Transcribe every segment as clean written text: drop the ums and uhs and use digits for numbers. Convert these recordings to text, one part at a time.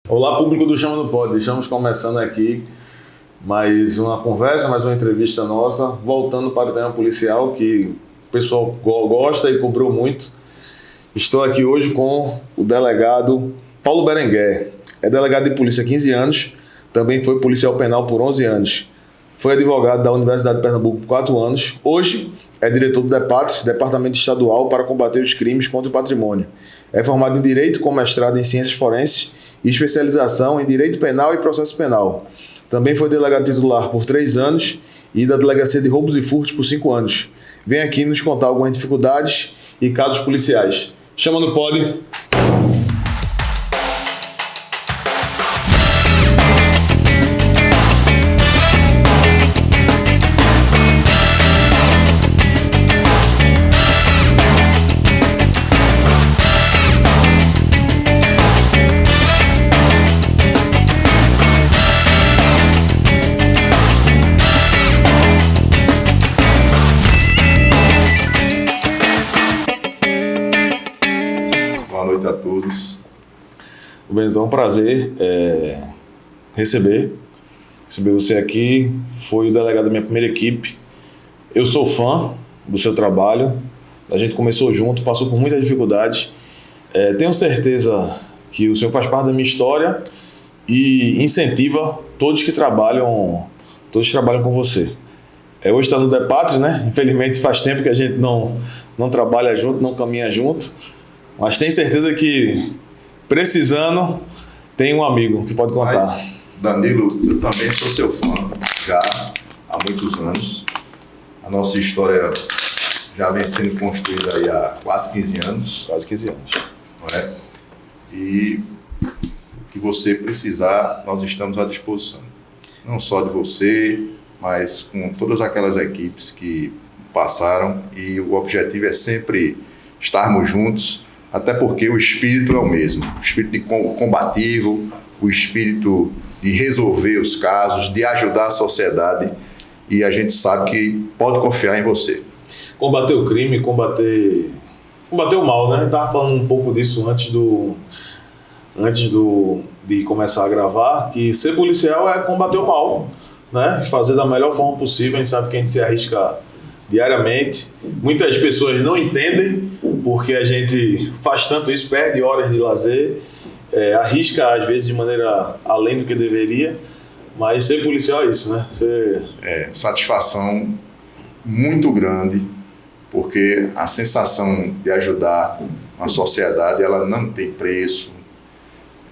Olá, público do Chama no Pod. Estamos começando aqui mais uma conversa, mais uma entrevista nossa, voltando para o tema policial que o pessoal gosta e cobrou muito. Estou aqui hoje com o delegado Paulo Berenguer. É delegado de polícia há 15 anos, também foi policial penal por 11 anos. Foi advogado da Universidade de Pernambuco por 4 anos. Hoje é diretor do DEPATRE, Departamento Estadual para Combater os Crimes contra o Patrimônio. É formado em Direito com mestrado em Ciências Forenses e especialização em Direito Penal e Processo Penal. Também foi delegado titular por 3 anos e da Delegacia de Roubos e Furtos por 5 anos. Vem aqui nos contar algumas dificuldades e casos policiais. Chama no Pod. Boa noite a todos. Benzão, é um prazer receber você aqui. Foi o delegado da minha primeira equipe. Eu sou fã do seu trabalho. A gente começou junto, passou por muitas dificuldades. Tenho certeza que o senhor faz parte da minha história e incentiva todos que trabalham com você. Hoje está no DEPATRE, né? Infelizmente faz tempo que a gente não trabalha junto, não caminha junto. Mas tenho certeza que, precisando, tem um amigo que pode contar. Mas, Danilo, eu também sou seu fã, já há muitos anos. A nossa história já vem sendo construída aí há quase 15 anos. Quase 15 anos. Não é? E o que você precisar, nós estamos à disposição. Não só de você, mas com todas aquelas equipes que passaram. E o objetivo é sempre estarmos juntos. Até porque o espírito é o mesmo, o espírito combativo, o espírito de resolver os casos, de ajudar a sociedade, e a gente sabe que pode confiar em você. Combater o crime, combater o mal, né? Eu estava falando um pouco disso antes de começar a gravar, que ser policial é combater o mal, né? Fazer da melhor forma possível. A gente sabe que a gente se arrisca diariamente. Muitas pessoas não entendem porque a gente faz tanto isso, perde horas de lazer, arrisca às vezes de maneira além do que deveria, mas ser policial é isso, né? Satisfação muito grande, porque a sensação de ajudar a sociedade, ela não tem preço,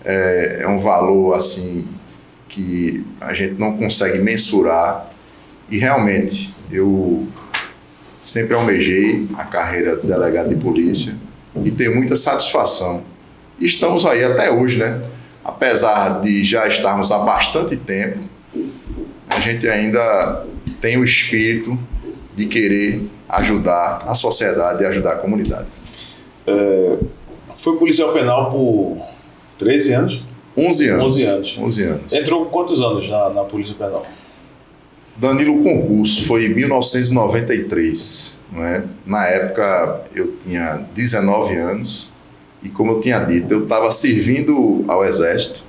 é um valor assim que a gente não consegue mensurar, e realmente eu sempre almejei a carreira de delegado de polícia e tenho muita satisfação. Estamos aí até hoje, né? Apesar de já estarmos há bastante tempo, a gente ainda tem o espírito de querer ajudar a sociedade e ajudar a comunidade. Foi policial penal por 13 anos? 11 anos. 11 anos. Entrou com quantos anos na Polícia Penal? Danilo, o concurso foi em 1993, não é? Na época eu tinha 19 anos e, como eu tinha dito, eu estava servindo ao Exército,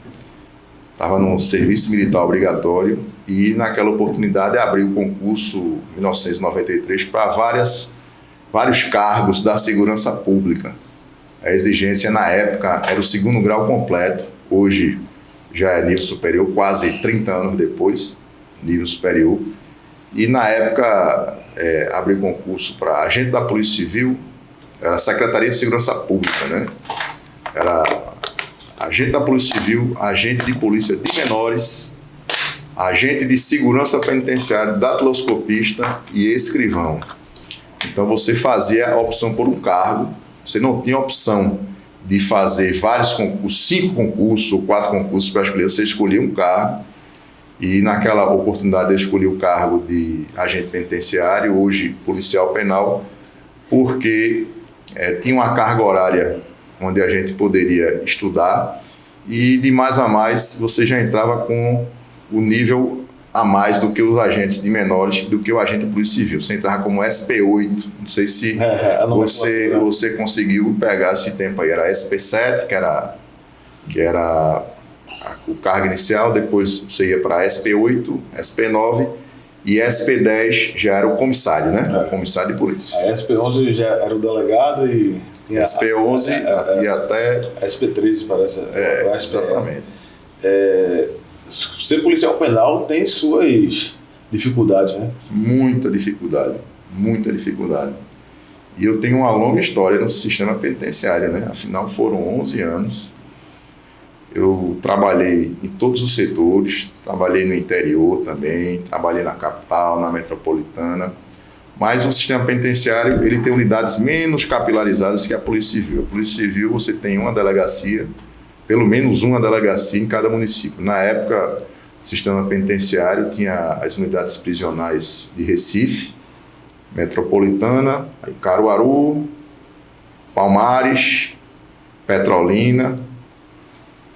estava no serviço militar obrigatório, e naquela oportunidade abri o concurso em 1993 para vários cargos da segurança pública. A exigência na época era o 2º grau completo, hoje já é nível superior, quase 30 anos depois. Nível superior, e na época abri concurso para agente da Polícia Civil, era a Secretaria de Segurança Pública, né? Era agente da Polícia Civil, agente de polícia de menores, agente de segurança penitenciária, datiloscopista e escrivão. Então você fazia a opção por um cargo, você não tinha opção de fazer vários concursos, 5 concursos ou 4 concursos para escolher, você escolhia um cargo. E naquela oportunidade eu escolhi o cargo de agente penitenciário, hoje policial penal, porque tinha uma carga horária onde a gente poderia estudar, e de mais a mais você já entrava com o nível a mais do que os agentes de menores, do que o agente de polícia civil. Você entrava como SP8, não sei se você conseguiu pegar esse tempo aí. Era SP7, que era o cargo inicial, depois você ia para SP8, SP9 e SP10 já era o comissário, né? O comissário de polícia. A SP11 já era o delegado e tinha SP11 e até... A SP13 parece. Exatamente. Ser policial penal tem suas dificuldades, né? Muita dificuldade, muita dificuldade. E eu tenho uma longa história no sistema penitenciário, né? Afinal, foram 11 anos. Eu trabalhei em todos os setores, trabalhei no interior também, trabalhei na capital, na metropolitana. Mas o sistema penitenciário, ele tem unidades menos capilarizadas que a Polícia Civil. A Polícia Civil, você tem uma delegacia, pelo menos uma delegacia em cada município. Na época, o sistema penitenciário tinha as unidades prisionais de Recife, Metropolitana, Caruaru, Palmares, Petrolina.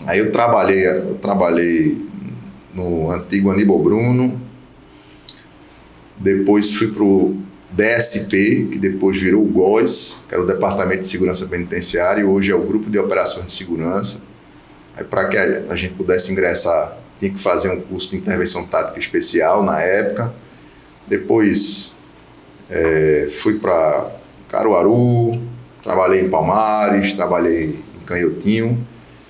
Aí eu trabalhei no antigo Aníbal Bruno, depois fui para o DSP, que depois virou o GOS, que era o Departamento de Segurança Penitenciária, e hoje é o Grupo de Operações de Segurança. Aí para que a gente pudesse ingressar, tinha que fazer um curso de intervenção tática especial na época. Depois fui para Caruaru, trabalhei em Palmares, trabalhei em Canhotinho,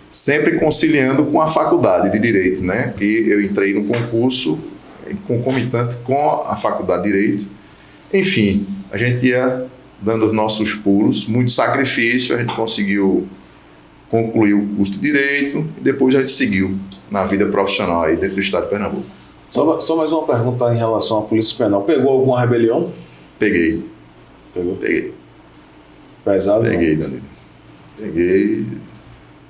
sempre conciliando com a faculdade de Direito, né? Que eu entrei no concurso concomitante com a faculdade de Direito. Enfim, a gente ia dando os nossos pulos, muito sacrifício, a gente conseguiu concluir o curso de Direito e depois a gente seguiu na vida profissional aí dentro do estado de Pernambuco. Só mais uma pergunta em relação à Polícia Penal. Pegou alguma rebelião? Peguei. Pegou? Peguei. Pesado? Peguei, Danilo.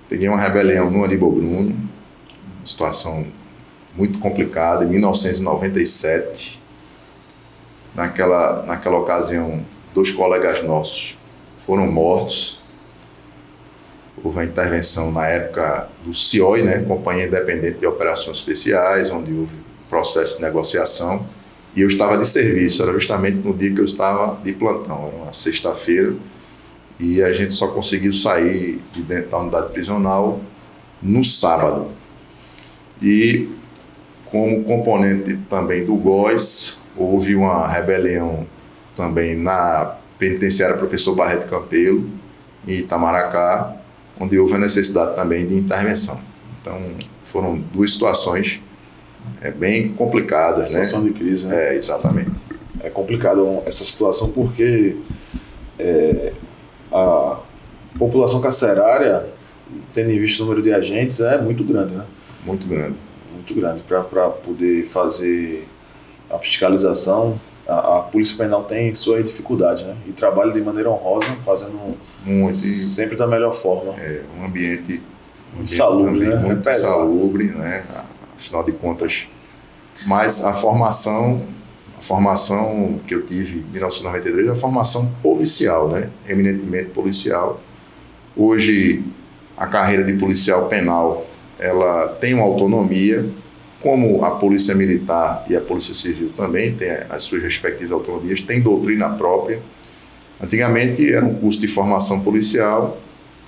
Peguei uma rebelião no Aníbal Bruno, uma situação muito complicada, em 1997. Naquela ocasião, 2 colegas nossos foram mortos. Houve a intervenção na época do CIOI, né, Companhia Independente de Operações Especiais, onde houve processo de negociação. E eu estava de serviço, era justamente no dia que eu estava de plantão, era uma sexta-feira. E a gente só conseguiu sair de dentro da unidade prisional no sábado. E como componente também do GOS, houve uma rebelião também na penitenciária Professor Barreto Campelo, em Itamaracá, onde houve a necessidade também de intervenção. Então, foram 2 situações bem complicadas, né? Situação de crise, né? Exatamente. É complicado essa situação porque a população carcerária, tendo em vista o número de agentes, é muito grande, né? Muito grande. Muito grande. Para poder fazer a fiscalização, a Polícia Penal tem suas dificuldades, né? E trabalha de maneira honrosa, fazendo sempre da melhor forma. Um ambiente insalubre, também, né? muito insalubre, né? Afinal de contas. Mas a formação que eu tive em 1993 é a formação policial, né? Eminentemente policial. Hoje, a carreira de policial penal, ela tem uma autonomia, como a Polícia Militar e a Polícia Civil também tem as suas respectivas autonomias, tem doutrina própria. Antigamente era um curso de formação policial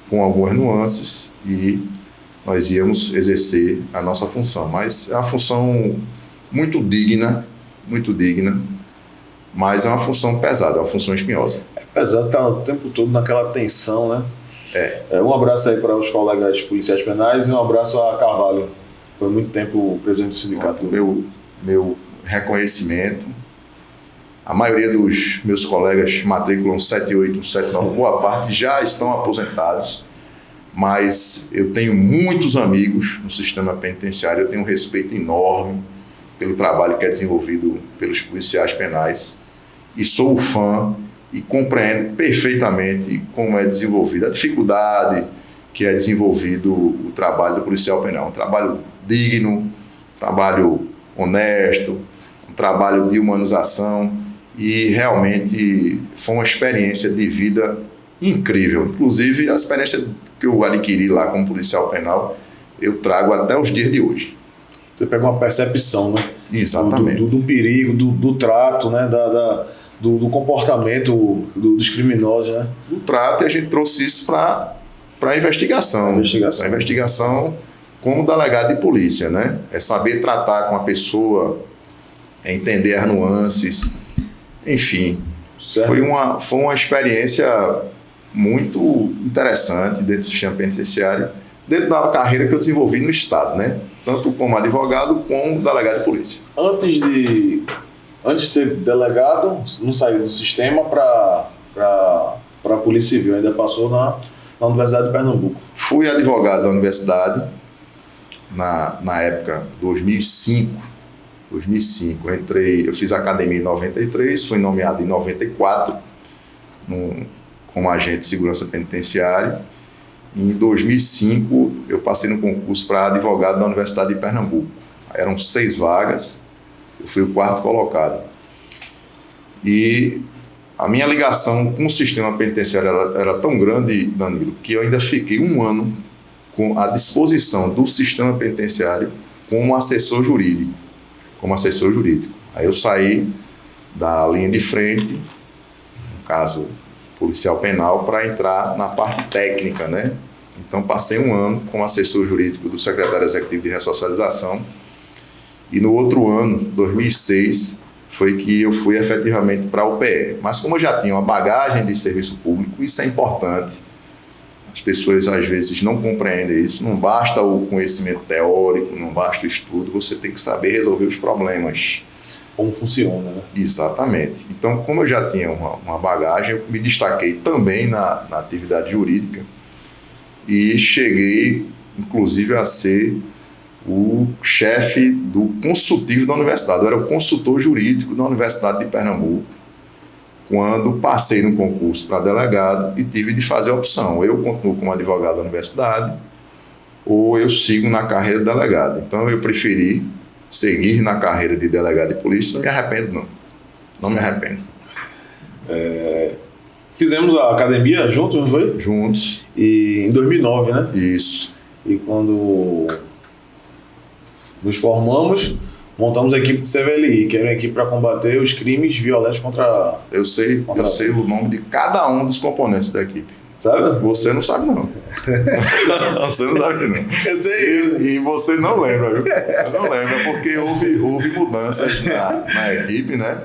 com algumas nuances e nós íamos exercer a nossa função, mas é uma função muito digna, mas é uma função pesada, é uma função espinhosa. É pesado, está o tempo todo naquela tensão, né? Um abraço aí para os colegas policiais penais e um abraço a Carvalho. Foi muito tempo presidente do sindicato. Meu reconhecimento. A maioria dos meus colegas matriculam 78, 79, boa parte já estão aposentados, mas eu tenho muitos amigos no sistema penitenciário, eu tenho um respeito enorme pelo trabalho que é desenvolvido pelos policiais penais e sou fã e compreendo perfeitamente como é desenvolvida a dificuldade que é desenvolvido o trabalho do policial penal. Um trabalho digno, um trabalho honesto, um trabalho de humanização e realmente foi uma experiência de vida incrível. Inclusive, a experiência que eu adquiri lá como policial penal, eu trago até os dias de hoje. Você pega uma percepção, né? Exatamente. Do perigo, do trato, né? Do comportamento dos criminosos, né? Do trato, e a gente trouxe isso para a investigação. A investigação como delegado de polícia, né? É saber tratar com a pessoa, é entender as nuances, enfim. Foi uma experiência muito interessante dentro do sistema penitenciário, dentro da carreira que eu desenvolvi no Estado, né? Tanto como advogado como delegado de polícia. Antes de ser delegado, não saiu do sistema para a Polícia Civil, ainda passou na Universidade de Pernambuco. Fui advogado da universidade na época 2005. Eu fiz academia em 93, fui nomeado em 94 como agente de segurança penitenciária. Em 2005 eu passei no concurso para advogado da Universidade de Pernambuco. Eram 6 vagas, eu fui o 4º colocado. E a minha ligação com o sistema penitenciário era tão grande, Danilo, que eu ainda fiquei 1 ano à disposição do sistema penitenciário como assessor jurídico. Aí eu saí da linha de frente, no caso policial penal, para entrar na parte técnica, né? Então passei 1 ano como assessor jurídico do secretário executivo de ressocialização, e no outro ano, 2006, foi que eu fui efetivamente para a UPE. Mas como eu já tinha uma bagagem de serviço público, isso é importante. As pessoas às vezes não compreendem isso. Não basta o conhecimento teórico, não basta o estudo, você tem que saber resolver os problemas. Como funciona, né? Exatamente. Então, como eu já tinha uma bagagem, eu me destaquei também na atividade jurídica e cheguei, inclusive, a ser o chefe do consultivo da universidade. Eu era o consultor jurídico da Universidade de Pernambuco, quando passei no concurso para delegado e tive de fazer a opção. Eu continuo como advogado da universidade ou eu sigo na carreira de delegado. Então eu preferi seguir na carreira de delegado de polícia. Não me arrependo, não. Não me arrependo. Fizemos a academia juntos, não foi? Juntos. E em 2009, né? Isso. E quando nos formamos, montamos a equipe de CVLI, que era uma equipe para combater os crimes violentos contra... Eu sei o nome de cada um dos componentes da equipe. Sabe? Você não sabe, não. Você não sabe, não. Eu sei. E você não lembra, viu? Eu não lembro, porque houve mudanças na equipe, né?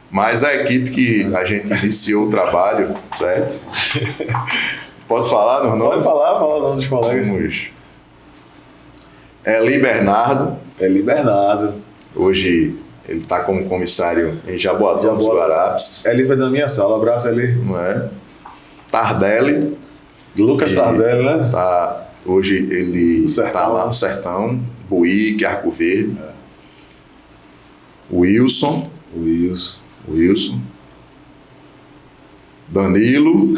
Mas a equipe que a gente iniciou o trabalho, certo? Pode falar, não? Pode falar o nome dos colegas. Vamos. Eli Bernardo. Hoje ele está como comissário em Jaboatão dos Guarapes. Eli foi da minha sala, abraço Eli. Não é? Tardelli. Lucas Tardelli, né? Hoje ele está lá no Sertão, Buíque, Arco Verde. Wilson. Danilo.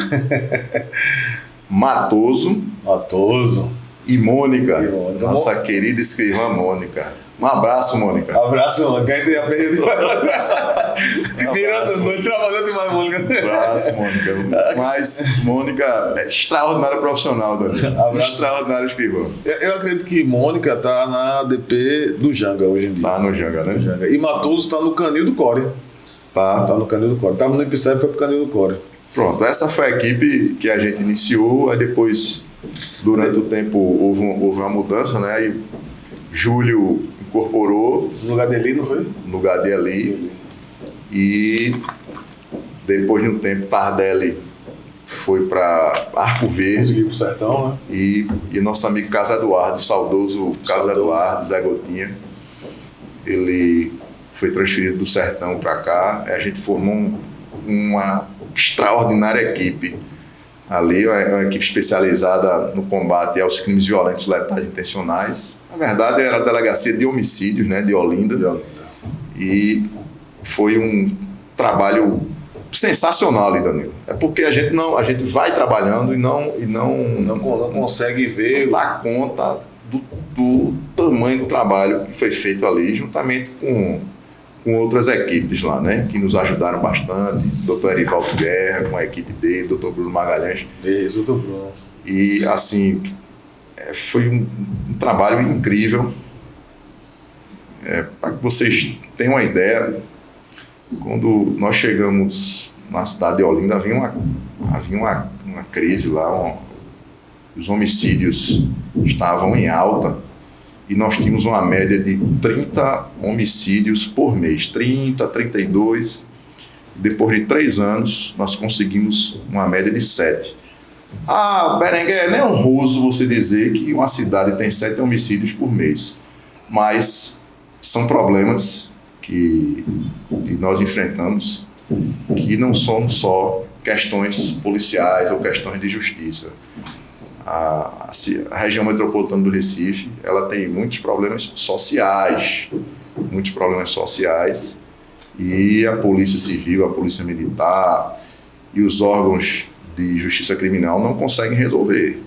Matoso. E Mônica. Nossa querida escrivã Mônica. Um abraço, Mônica. Abraço, Mônica. Quem teria perdido? Virando noite, trabalhando demais, Mônica. Abraço, Mônica. Mas Mônica é extraordinária profissional, Danilo. Extraordinária escrivã. Eu acredito que Mônica está na DP do Janga hoje em dia. Tá no Janga, né? E Matoso está no Canil do Core. Tá no Canil do Core. Estava no IPSEP e foi pro Canil do Core. Pronto, essa foi a equipe que a gente iniciou, aí depois, durante o tempo, houve uma mudança, né? Aí Júlio incorporou. No lugar de Eli, não foi? No lugar de Eli. E depois de um tempo, Tardelli foi para Arco Verde. Conseguiu pro Sertão, né? E nosso amigo Carlos Eduardo, saudoso Carlos Eduardo, Zé Gotinha, ele foi transferido do Sertão para cá. A gente formou uma extraordinária equipe ali, uma equipe especializada no combate aos crimes violentos letais intencionais. Na verdade, era a delegacia de homicídios, né, de Olinda. E foi um trabalho sensacional ali, Danilo. É porque a gente vai trabalhando e não consegue ver, dar conta do tamanho do trabalho que foi feito ali, juntamente com outras equipes lá, né, que nos ajudaram bastante. Dr. Erivaldo Guerra, com a equipe dele, Dr. Bruno Magalhães. Isso, Dr. Bruno. E, assim, foi um trabalho incrível. Para que vocês tenham uma ideia, quando nós chegamos na cidade de Olinda, havia uma crise lá, os homicídios estavam em alta. e nós tínhamos uma média de 30 homicídios por mês, 30, 32. Depois de 3 anos, nós conseguimos uma média de 7. Berenguer, não é honroso você dizer que uma cidade tem 7 homicídios por mês, mas são problemas que nós enfrentamos, que não são só questões policiais ou questões de justiça. A região metropolitana do Recife, ela tem muitos problemas sociais, e a Polícia Civil, a Polícia Militar e os órgãos de justiça criminal não conseguem resolver.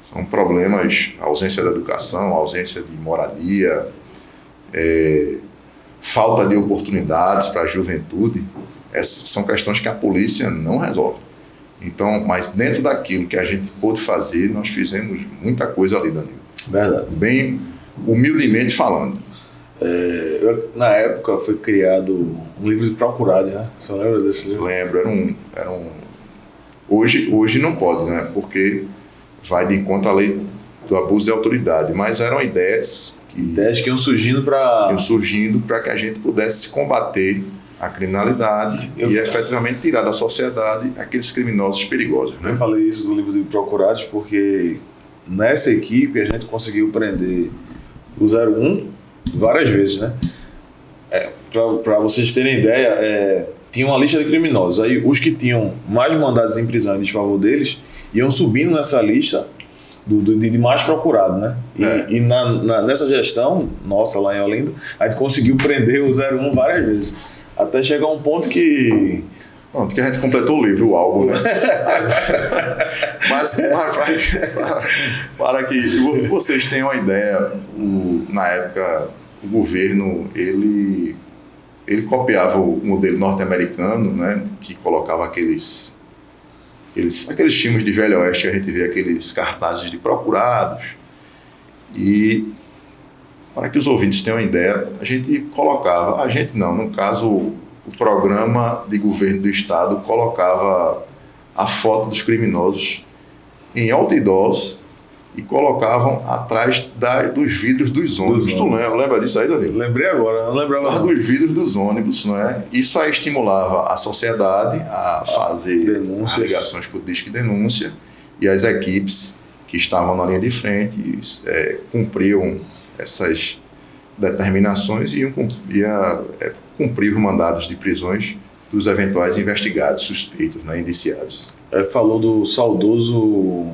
São problemas, ausência da educação, ausência de moradia, falta de oportunidades para a juventude. Essas são questões que a polícia não resolve. Então, mas dentro daquilo que a gente pôde fazer, nós fizemos muita coisa ali, Danilo. Verdade. Bem humildemente falando. Na época foi criado um livro de procurados, né? Você lembra desse livro? Lembro, Hoje não pode, né? Porque vai de encontro à lei do abuso de autoridade, mas eram ideias que iam surgindo para que a gente pudesse combater a criminalidade e efetivamente tirar da sociedade aqueles criminosos perigosos, né? Eu falei isso do livro de procurados porque nessa equipe a gente conseguiu prender o 01 várias vezes, né? Para vocês terem ideia, tinha uma lista de criminosos. Aí os que tinham mais mandados em prisão em desfavor deles iam subindo nessa lista de mais procurado, né? E nessa gestão nossa lá em Olinda, a gente conseguiu prender o 01 várias vezes. Até chegar a um ponto que... Pronto, que a gente completou o livro, o álbum, né? mas para que vocês tenham uma ideia, na época o governo, ele copiava o modelo norte-americano, né? Que colocava aqueles filmes de Velho Oeste, a gente vê aqueles cartazes de procurados. E para que os ouvintes tenham uma ideia, no caso, o programa de governo do estado colocava a foto dos criminosos em outdoors e colocavam atrás dos vidros dos ônibus. Tu lembra disso aí, Danilo? Lembrei agora, não lembrava. Atrás dos vidros dos ônibus, não é? Isso aí estimulava a sociedade a fazer ligações por disque de denúncia, e as equipes que estavam na linha de frente cumpriam essas determinações e iam cumprir os mandados de prisões dos eventuais investigados, suspeitos, né, indiciados. Falou do saudoso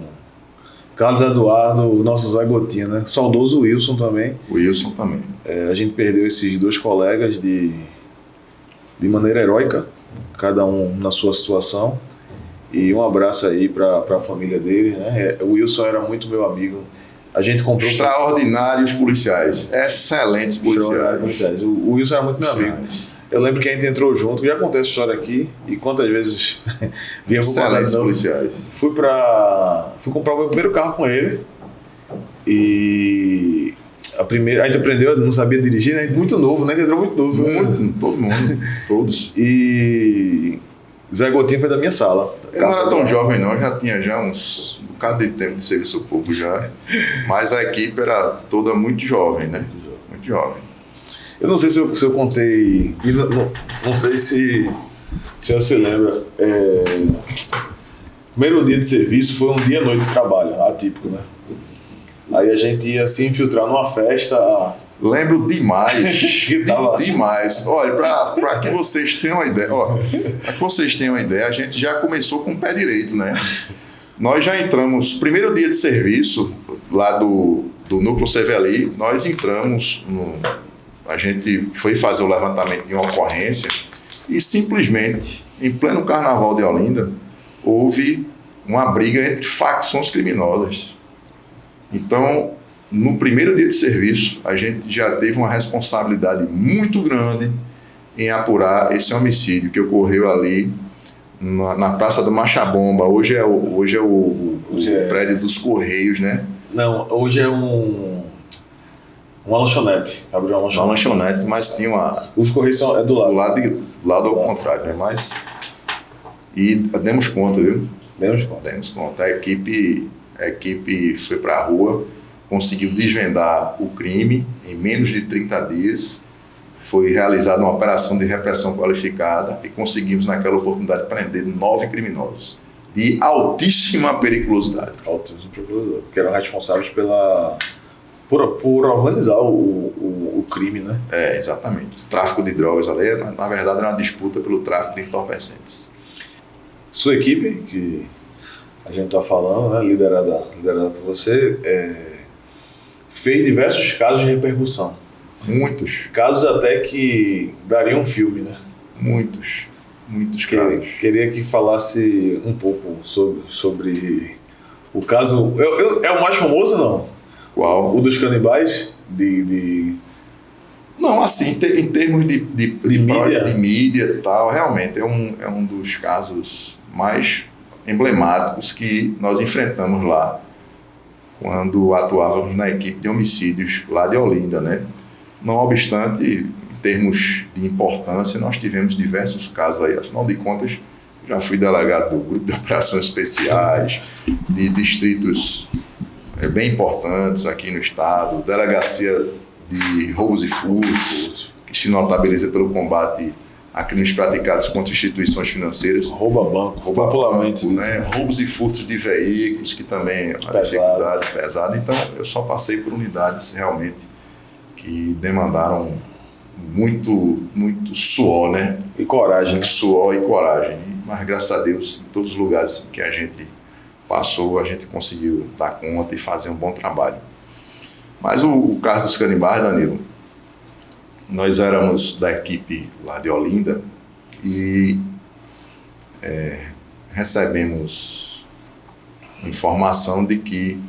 Carlos Eduardo, o nosso Zé Gotinha, né? Saudoso Wilson também. O Wilson também. A gente perdeu esses 2 colegas de maneira heróica, cada um na sua situação. E um abraço aí para a família dele, né? O Wilson era muito meu amigo. A gente comprou... Extraordinários policiais. Excelentes policiais. O Wilson era muito meu amigo. Eu lembro que a gente entrou junto, já contei essa história aqui, e quantas vezes vinha pro excelentes policiais. Fui comprar o meu primeiro carro com ele, e a gente aprendeu, não sabia dirigir, né? Muito novo, né? Ele entrou muito novo. Todo mundo, todos. E Zé Gotinha foi da minha sala. Eu não era tão jovem não, eu já tinha uns um bocado de tempo de serviço público já, mas a equipe era toda muito jovem, né? Muito jovem. Eu não sei se eu contei, não sei se você lembra, primeiro dia de serviço foi um dia e noite de trabalho, atípico, né? Aí a gente ia se infiltrar numa festa. Lembro demais, demais. Olha, para que vocês tenham uma ideia, a gente já começou com o pé direito, né? Nós já entramos, primeiro dia de serviço, lá do Núcleo CVLI, nós entramos a gente foi fazer o levantamento de uma ocorrência e simplesmente, em pleno Carnaval de Olinda, houve uma briga entre facções criminosas. Então, no primeiro dia de serviço, a gente já teve uma responsabilidade muito grande em apurar esse homicídio que ocorreu ali na Praça do Machabomba. Hoje é o prédio dos Correios, né? Não, hoje é uma lanchonete. Abriu uma lanchonete, mas tinha uma... Os Correios são do lado. Do lado ao contrário, né? Mas... E demos conta, viu? Demos conta. A equipe foi para a rua conseguiu desvendar o crime em menos de 30 dias. Foi realizada uma operação de repressão qualificada e conseguimos, naquela oportunidade, prender 9 criminosos de altíssima periculosidade. Altíssima periculosidade. Que eram responsáveis por organizar o crime, né? Exatamente. O tráfico de drogas ali, na verdade, era uma disputa pelo tráfico de entorpecentes. Sua equipe, que a gente está falando, né, liderada por você, fez diversos casos de repercussão. Muitos. Casos até que dariam um filme, né? Muitos casos. Queria que falasse um pouco sobre o caso. É o mais famoso, não? Qual? O dos canibais? Não, assim, em termos de mídia e tal, realmente é um dos casos mais emblemáticos que nós enfrentamos lá, quando atuávamos na equipe de homicídios lá de Olinda, né? Não obstante, em termos de importância, nós tivemos diversos casos aí. Afinal de contas, já fui delegado do Grupo de Operações Especiais, de distritos bem importantes aqui no estado, delegacia de roubos e furtos, que se notabiliza pelo combate a crimes praticados contra instituições financeiras. Rouba banco, popularmente, né? Roubos e furtos de veículos, que também é uma dificuldade pesada. Então, eu só passei por unidades realmente que demandaram muito suor, né? E coragem. Suor e coragem. Mas, graças a Deus, em todos os lugares que a gente passou, a gente conseguiu dar conta e fazer um bom trabalho. Mas o caso dos canibais, Danilo, nós éramos da equipe lá de Olinda e recebemos informação de que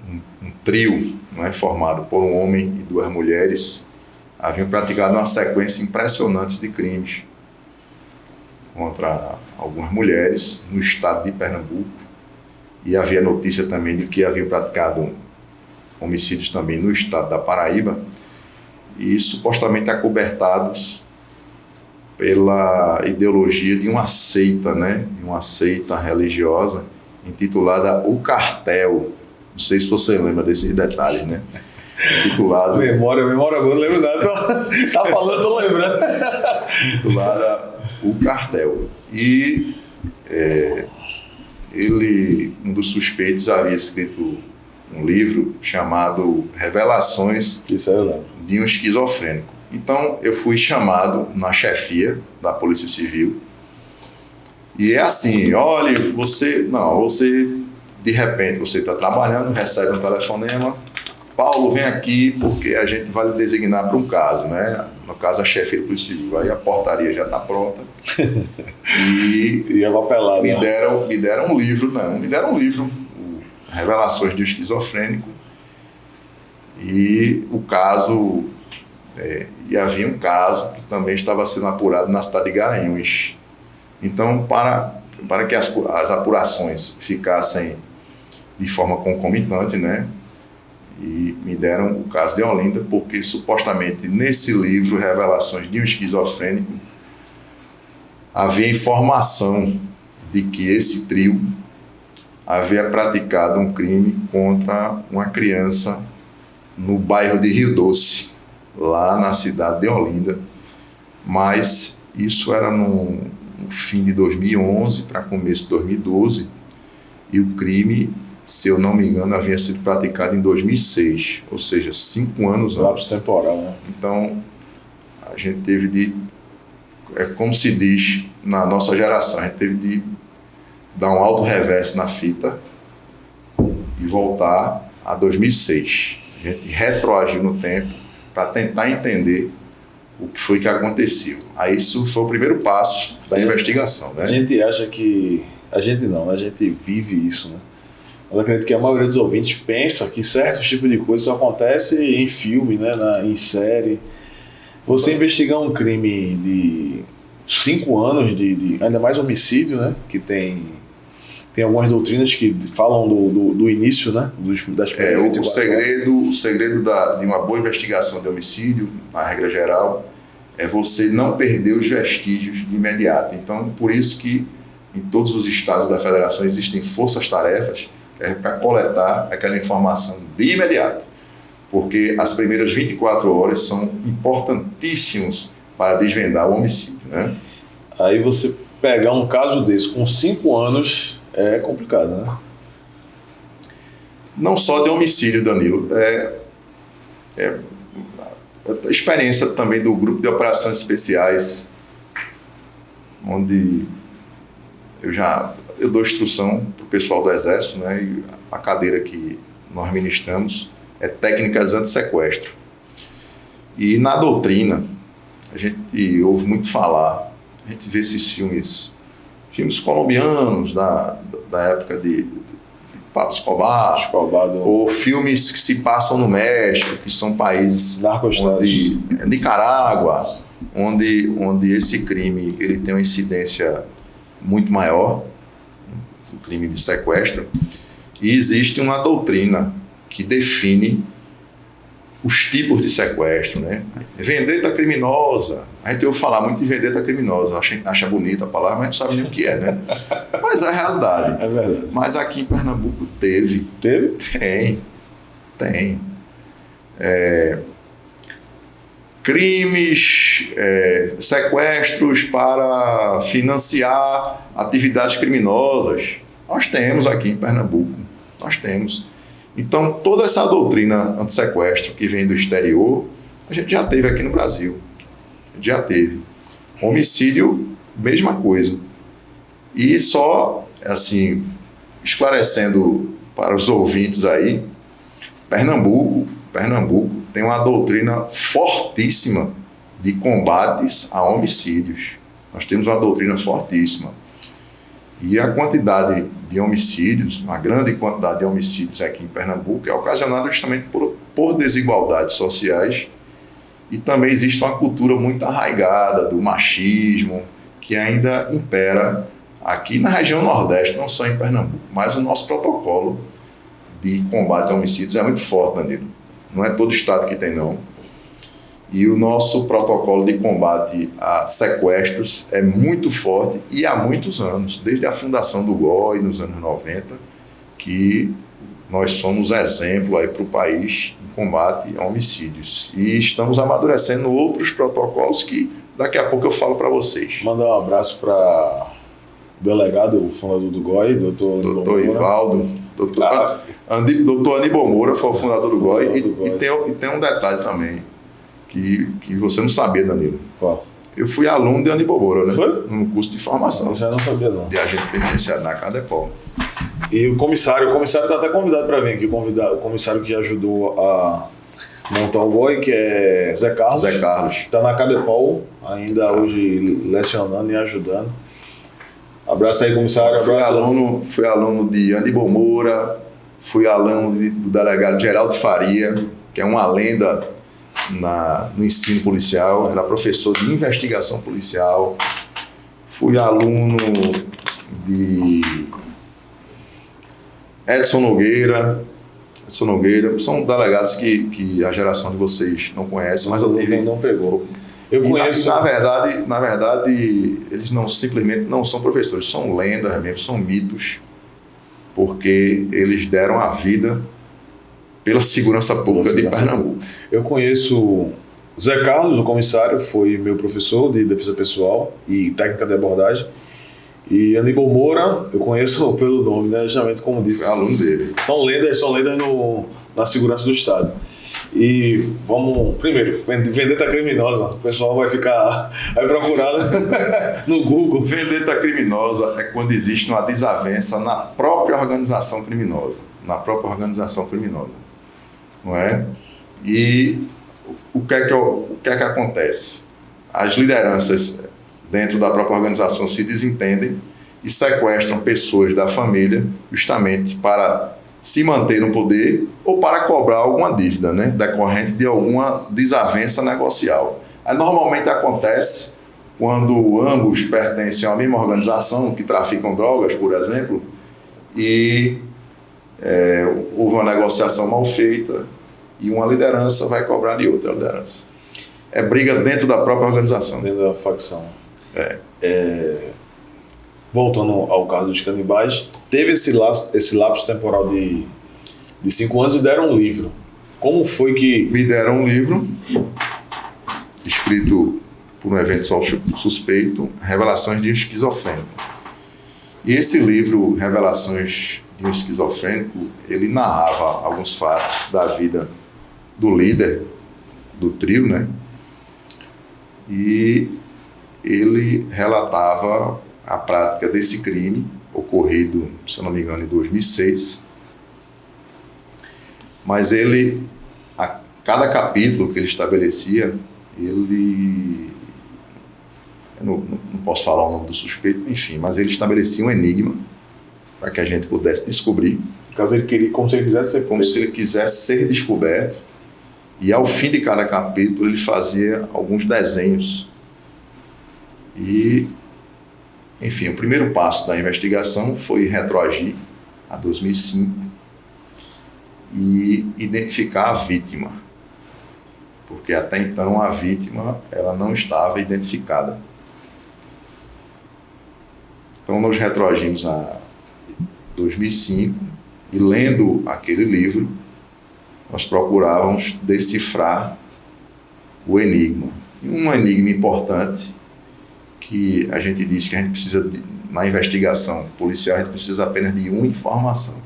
um trio, né, formado por um homem e 2 mulheres, haviam praticado uma sequência impressionante de crimes contra algumas mulheres no estado de Pernambuco, e havia notícia também de que haviam praticado homicídios também no estado da Paraíba, e supostamente acobertados pela ideologia de uma seita, né? De uma seita religiosa intitulada O Cartel. Não sei se você lembra desses detalhes, né? Intitulado... Memória, eu não lembro nada. Tá falando, tô lembrando. Intitulada O Cartel. E um dos suspeitos havia escrito um livro chamado Revelações de um Esquizofrênico. Então, eu fui chamado na chefia da Polícia Civil. E é assim, olha, você de repente, você está trabalhando, recebe um telefonema, Paulo, vem aqui porque a gente vai lhe designar para um caso, né? No caso, a chefia da Polícia Civil. Aí a portaria já está pronta. E me deram um livro, Revelações de um Esquizofrênico. E o caso... e havia um caso que também estava sendo apurado na cidade de Garanhuns. Então, para que as apurações ficassem de forma concomitante, né? E me deram o caso de Olinda, porque supostamente nesse livro, Revelações de um Esquizofrênico, havia informação de que esse trio havia praticado um crime contra uma criança no bairro de Rio Doce, lá na cidade de Olinda. Mas isso era no fim de 2011 para começo de 2012, e o crime, se eu não me engano, havia sido praticado em 2006, ou seja, 5 anos antes. Lapso temporal, né? Então, a gente teve de... como se diz na nossa geração, a gente teve de dar um alto reverso na fita e voltar a 2006. A gente retroagiu no tempo para tentar entender o que foi que aconteceu. Aí isso foi o primeiro passo da investigação, né? A gente acha que... A gente não, a gente vive isso, né? Eu acredito que a maioria dos ouvintes pensa que certos tipos de coisas só acontecem em filme, né? Em série. Você investigar um crime de 5 anos, ainda mais homicídio, né? Que tem algumas doutrinas que falam do início, né? Das primeiras 24 horas. O segredo de uma boa investigação de homicídio, na regra geral, é você não perder os vestígios de imediato. Então, por isso que em todos os estados da federação existem forças-tarefas é para coletar aquela informação de imediato, porque as primeiras 24 horas são importantíssimos para desvendar o homicídio, né? Aí você pegar um caso desse com 5 anos é complicado, né? Não só de homicídio, Danilo, a experiência também do grupo de operações especiais, onde eu dou instrução para o pessoal do Exército, né? E a cadeira que nós ministramos é técnicas anti-sequestro. E na doutrina, a gente ouve muito falar, a gente vê esses filmes colombianos da época de Pablo Escobar, ou filmes que se passam no México, que são países onde Nicarágua, onde esse crime ele tem uma incidência muito maior, o crime de sequestro, e existe uma doutrina que define os tipos de sequestro, né? Vendetta criminosa. A gente ouve falar muito de vendetta criminosa, acha bonita a palavra, mas não sabe nem o que é, né? Mas é a realidade. É verdade. Mas aqui em Pernambuco teve. Teve? Tem. Crimes, sequestros para financiar atividades criminosas. Nós temos aqui em Pernambuco. Nós temos. Então, toda essa doutrina anti-sequestro que vem do exterior, a gente já teve aqui no Brasil. Já teve. Homicídio, mesma coisa. E só, assim, esclarecendo para os ouvintes aí, Pernambuco tem uma doutrina fortíssima de combates a homicídios. Nós temos uma doutrina fortíssima. E a quantidade de homicídios, uma grande quantidade de homicídios aqui em Pernambuco é ocasionada justamente por desigualdades sociais, e também existe uma cultura muito arraigada do machismo que ainda impera aqui na região Nordeste, não só em Pernambuco, mas o nosso protocolo de combate a homicídios é muito forte, Danilo. Não é todo estado que tem, não. E o nosso protocolo de combate a sequestros é muito forte e há muitos anos, desde a fundação do GOI nos anos 90, que nós somos exemplo aí para o país em combate a homicídios. E estamos amadurecendo outros protocolos que daqui a pouco eu falo para vocês. Mandar um abraço para o delegado, o fundador do GOI, doutor Ivaldo. Doutor Aníbal Moura foi o fundador do GOI. E tem um detalhe também, que você não sabia, Danilo. Qual? Eu fui aluno de Aníbal Moura, né? Foi? No curso de formação. Você não sabia, não. De agente penitenciário na Cadepol. E o comissário está até convidado para vir aqui, o comissário que ajudou a montar o GOI, que é Zé Carlos. Está na Cadepol, ainda hoje lecionando e ajudando. Abraço aí, comissário. Fui aluno de Aníbal Moura, fui aluno do delegado Geraldo Faria, que é uma lenda no ensino policial, era professor de investigação policial. Fui aluno de Edson Nogueira, são delegados que a geração de vocês não conhece, mas eu tive... Não pegou. Eu conheço. Na verdade, eles simplesmente não são professores, são lendas mesmo, são mitos, porque eles deram a vida pela segurança pública de Pernambuco. Eu conheço o Zé Carlos, o comissário, foi meu professor de defesa pessoal e técnica de abordagem. E Aníbal Moura, eu conheço pelo nome, né? Justamente como disse. Foi aluno dele. São lendas na segurança do Estado. E vamos, primeiro, vendetta criminosa. O pessoal vai procurar no Google. Vendetta criminosa é quando existe uma desavença na própria organização criminosa. Não é? E o que é que acontece? As lideranças dentro da própria organização se desentendem e sequestram pessoas da família justamente para se manter no poder ou para cobrar alguma dívida, né, decorrente de alguma desavença negocial. Aí, normalmente acontece quando ambos pertencem à mesma organização, que traficam drogas, por exemplo, e houve uma negociação mal feita e uma liderança vai cobrar de outra liderança. É briga dentro da própria organização. Dentro da facção. voltando ao caso dos canibais, teve esse lapso temporal de 5 anos e deram um livro. Como foi que... Me deram um livro, escrito por um eventual suspeito, Revelações de um Esquizofrênico. E esse livro, Revelações de um Esquizofrênico, ele narrava alguns fatos da vida do líder do trio, né? E ele relatava a prática desse crime, ocorrido, se eu não me engano, em 2006. Mas ele, a cada capítulo que ele estabelecia, eu não posso falar o nome do suspeito, enfim, mas ele estabelecia um enigma para que a gente pudesse descobrir. Caso ele queria, como se ele quisesse ser como se ele quisesse ser descoberto. E ao fim de cada capítulo ele fazia alguns desenhos. E, enfim, o primeiro passo da investigação foi retroagir a 2005 e identificar a vítima, porque até então a vítima ela não estava identificada. Então nós retroagimos a 2005 e, lendo aquele livro, nós procurávamos decifrar o enigma. E um enigma importante que a gente diz que a gente precisa, na investigação policial, a gente precisa apenas de uma informação,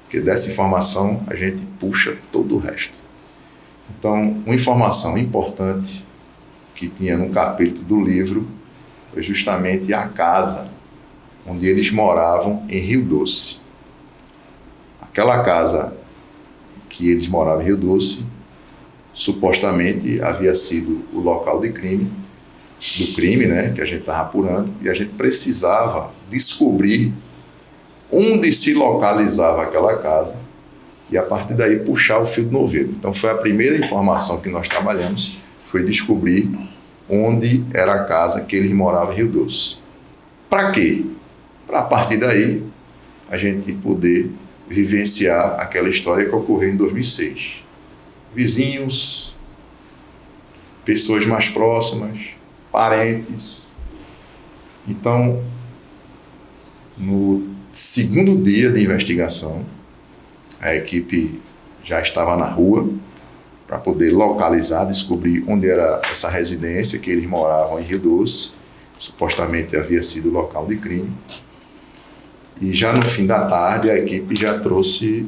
porque dessa informação a gente puxa todo o resto. Então, uma informação importante que tinha no capítulo do livro foi justamente a casa onde eles moravam em Rio Doce. Aquela casa que eles moravam em Rio Doce, supostamente havia sido o local de crime, né, que a gente estava apurando, e a gente precisava descobrir onde se localizava aquela casa e, a partir daí, puxar o fio do novelo. Então, foi a primeira informação que nós trabalhamos, foi descobrir onde era a casa que eles moravam em Rio Doce. Para quê? Para, a partir daí, a gente poder vivenciar aquela história que ocorreu em 2006. Vizinhos, pessoas mais próximas, parentes. Então, no segundo dia de investigação, a equipe já estava na rua para poder localizar, descobrir onde era essa residência que eles moravam em Rio Doce. Supostamente havia sido o local de crime. E já no fim da tarde, a equipe já trouxe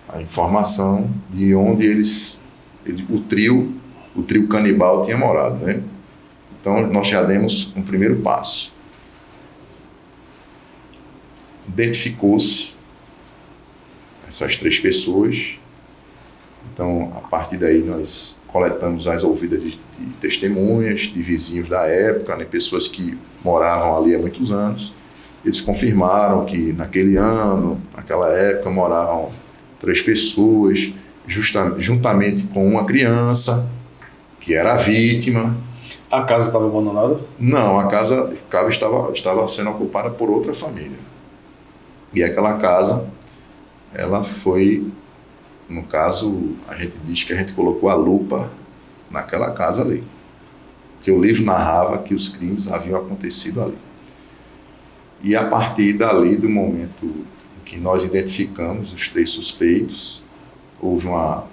a informação de onde o trio canibal tinha morado, né? Então, nós já demos um primeiro passo. Identificou-se essas 3 pessoas. Então, a partir daí, nós coletamos as ouvidas de testemunhas, de vizinhos da época, né? Pessoas que moravam ali há muitos anos. Eles confirmaram que naquele ano, naquela época, moravam 3 pessoas, juntamente com uma criança, que era a vítima. A casa estava abandonada? Não, a casa estava sendo ocupada por outra família. E aquela casa, ela foi, no caso, a gente diz que a gente colocou a lupa naquela casa ali. Porque o livro narrava que os crimes haviam acontecido ali. E a partir dali, do momento em que nós identificamos os 3 suspeitos, houve uma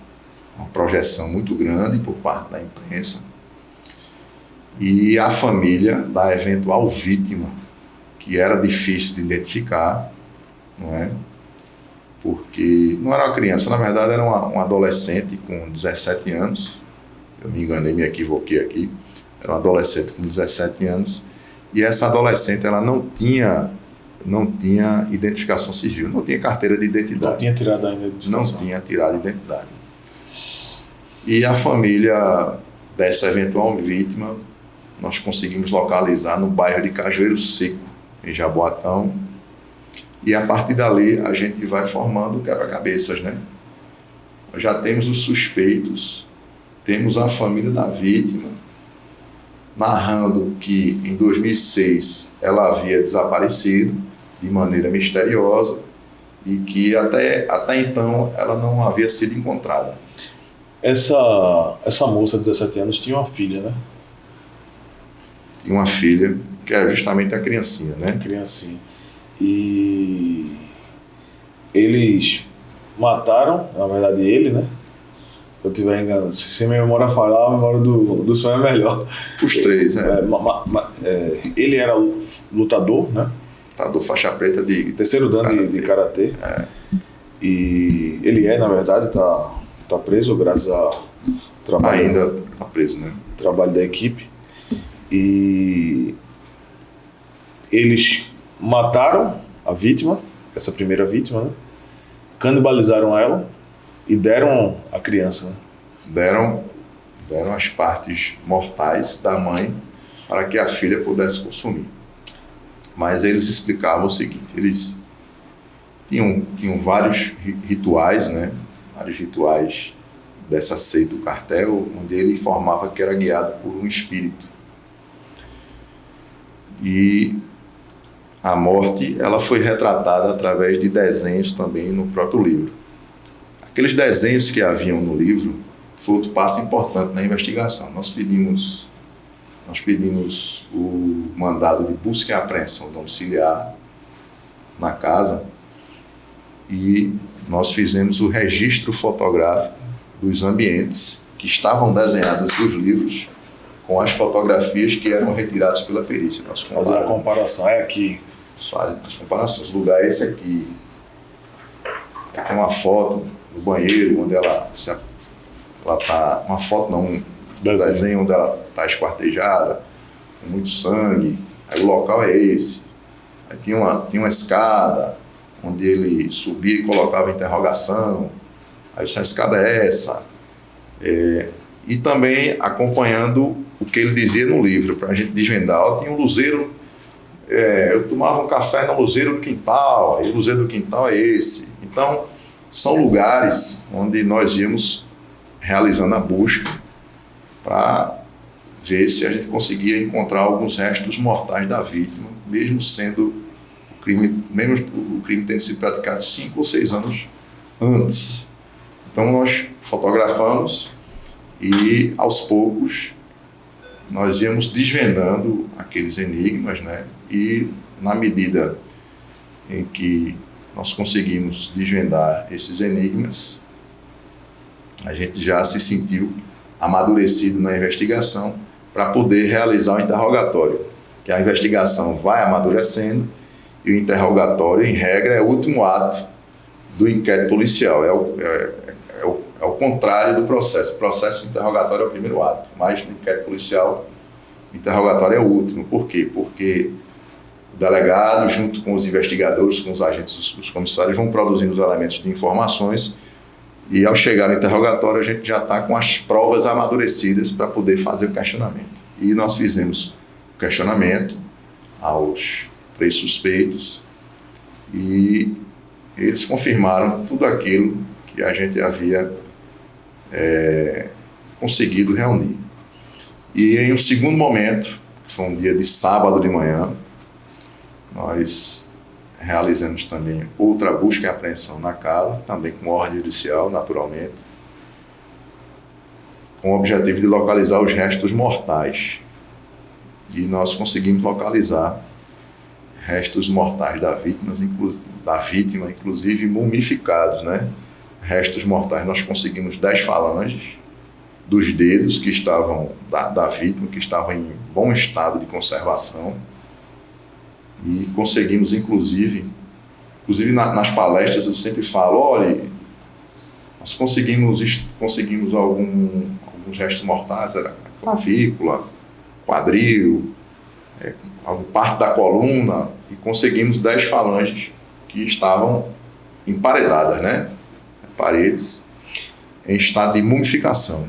projeção muito grande por parte da imprensa e a família da eventual vítima, que era difícil de identificar, não é? Porque não era uma criança, na verdade era um adolescente com 17 anos, eu me enganei, me equivoquei aqui, era um adolescente com 17 anos, e essa adolescente ela não tinha identificação civil, não tinha carteira de identidade. Não tinha tirado ainda a identificação. Não tinha tirado a identidade. E a família dessa eventual vítima, nós conseguimos localizar no bairro de Cajueiro Seco, em Jaboatão. E a partir dali a gente vai formando quebra-cabeças, né? Nós já temos os suspeitos, temos a família da vítima, narrando que em 2006 ela havia desaparecido de maneira misteriosa e que até então ela não havia sido encontrada. Essa moça de 17 anos tinha uma filha, né? Tinha uma filha que é justamente a criancinha, né? Criancinha. E eles mataram, na verdade ele, né? Se eu tiver enganado, se minha memória falar, a memória do sonho é melhor. Os três, né? Ele era lutador, né? Lutador faixa preta de terceiro dan de karatê. E ele na verdade, tá preso graças a trabalho. Ainda tá preso, né? Trabalho da equipe. E eles mataram a vítima, essa primeira vítima, né? Canibalizaram ela e deram a criança, né? Deram as partes mortais da mãe para que a filha pudesse consumir. Mas eles explicavam o seguinte: eles tinham vários rituais, né? Vários rituais dessa seita do cartel, onde ele informava que era guiado por um espírito. E a morte, ela foi retratada através de desenhos também no próprio livro. Aqueles desenhos que haviam no livro foi outro passo importante na investigação. Nós pedimos o mandado de busca e apreensão domiciliar na casa e nós fizemos o registro fotográfico dos ambientes que estavam desenhados nos livros com as fotografias que eram retiradas pela perícia. Nós fazer a comparação, aqui. As comparações. O lugar é esse aqui. Tem uma foto do banheiro onde ela tá... Uma foto não, um desenho onde ela está esquartejada, com muito sangue. Aí o local é esse. Aí tinha uma escada onde ele subia e colocava interrogação. Aí essa escada é essa. E também acompanhando o que ele dizia no livro, para a gente desvendar. Tinha um luzeiro, eu tomava um café no luzeiro do quintal, aí o luzeiro do quintal é esse. Então, são lugares onde nós íamos realizando a busca para ver se a gente conseguia encontrar alguns restos mortais da vítima, mesmo o crime tendo sido praticado 5 ou 6 anos antes. Então nós fotografamos e aos poucos nós íamos desvendando aqueles enigmas, né? E na medida em que nós conseguimos desvendar esses enigmas, a gente já se sentiu amadurecido na investigação para poder realizar o interrogatório, que a investigação vai amadurecendo e o interrogatório, em regra, é o último ato do inquérito policial, é o contrário do processo. O processo do interrogatório é o primeiro ato, mas no inquérito policial o interrogatório é o último. Por quê? Porque o delegado, junto com os investigadores, com os agentes, os comissários, vão produzindo os elementos de informações e ao chegar no interrogatório a gente já está com as provas amadurecidas para poder fazer o questionamento. E nós fizemos o questionamento aos 3 suspeitos e eles confirmaram tudo aquilo que a gente havia conseguido reunir. E em um segundo momento, que foi um dia de sábado de manhã, nós realizamos também outra busca e apreensão na casa, também com ordem judicial, naturalmente, com o objetivo de localizar os restos mortais. E nós conseguimos localizar restos mortais da vítima, inclusive mumificados, né? Restos mortais, nós conseguimos 10 falanges dos dedos que estavam da vítima, que estavam em bom estado de conservação. E conseguimos, inclusive nas palestras eu sempre falo, olha, nós conseguimos alguns restos mortais, era clavícula, quadril, parte da coluna, e conseguimos 10 falanges que estavam emparedadas, né? Paredes em estado de mumificação.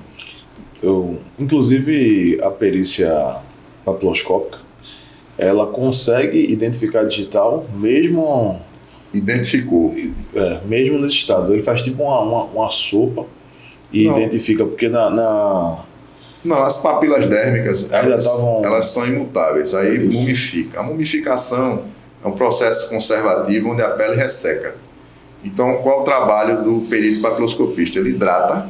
Inclusive a perícia papiloscópica, ela consegue identificar digital mesmo... Identificou. Mesmo nesse estado. Ele faz tipo uma sopa e identifica, porque Não, as papilas dérmicas, elas são imutáveis, aí mumifica. A mumificação é um processo conservativo onde a pele resseca. Então, qual é o trabalho do perito papiloscopista? Ele hidrata,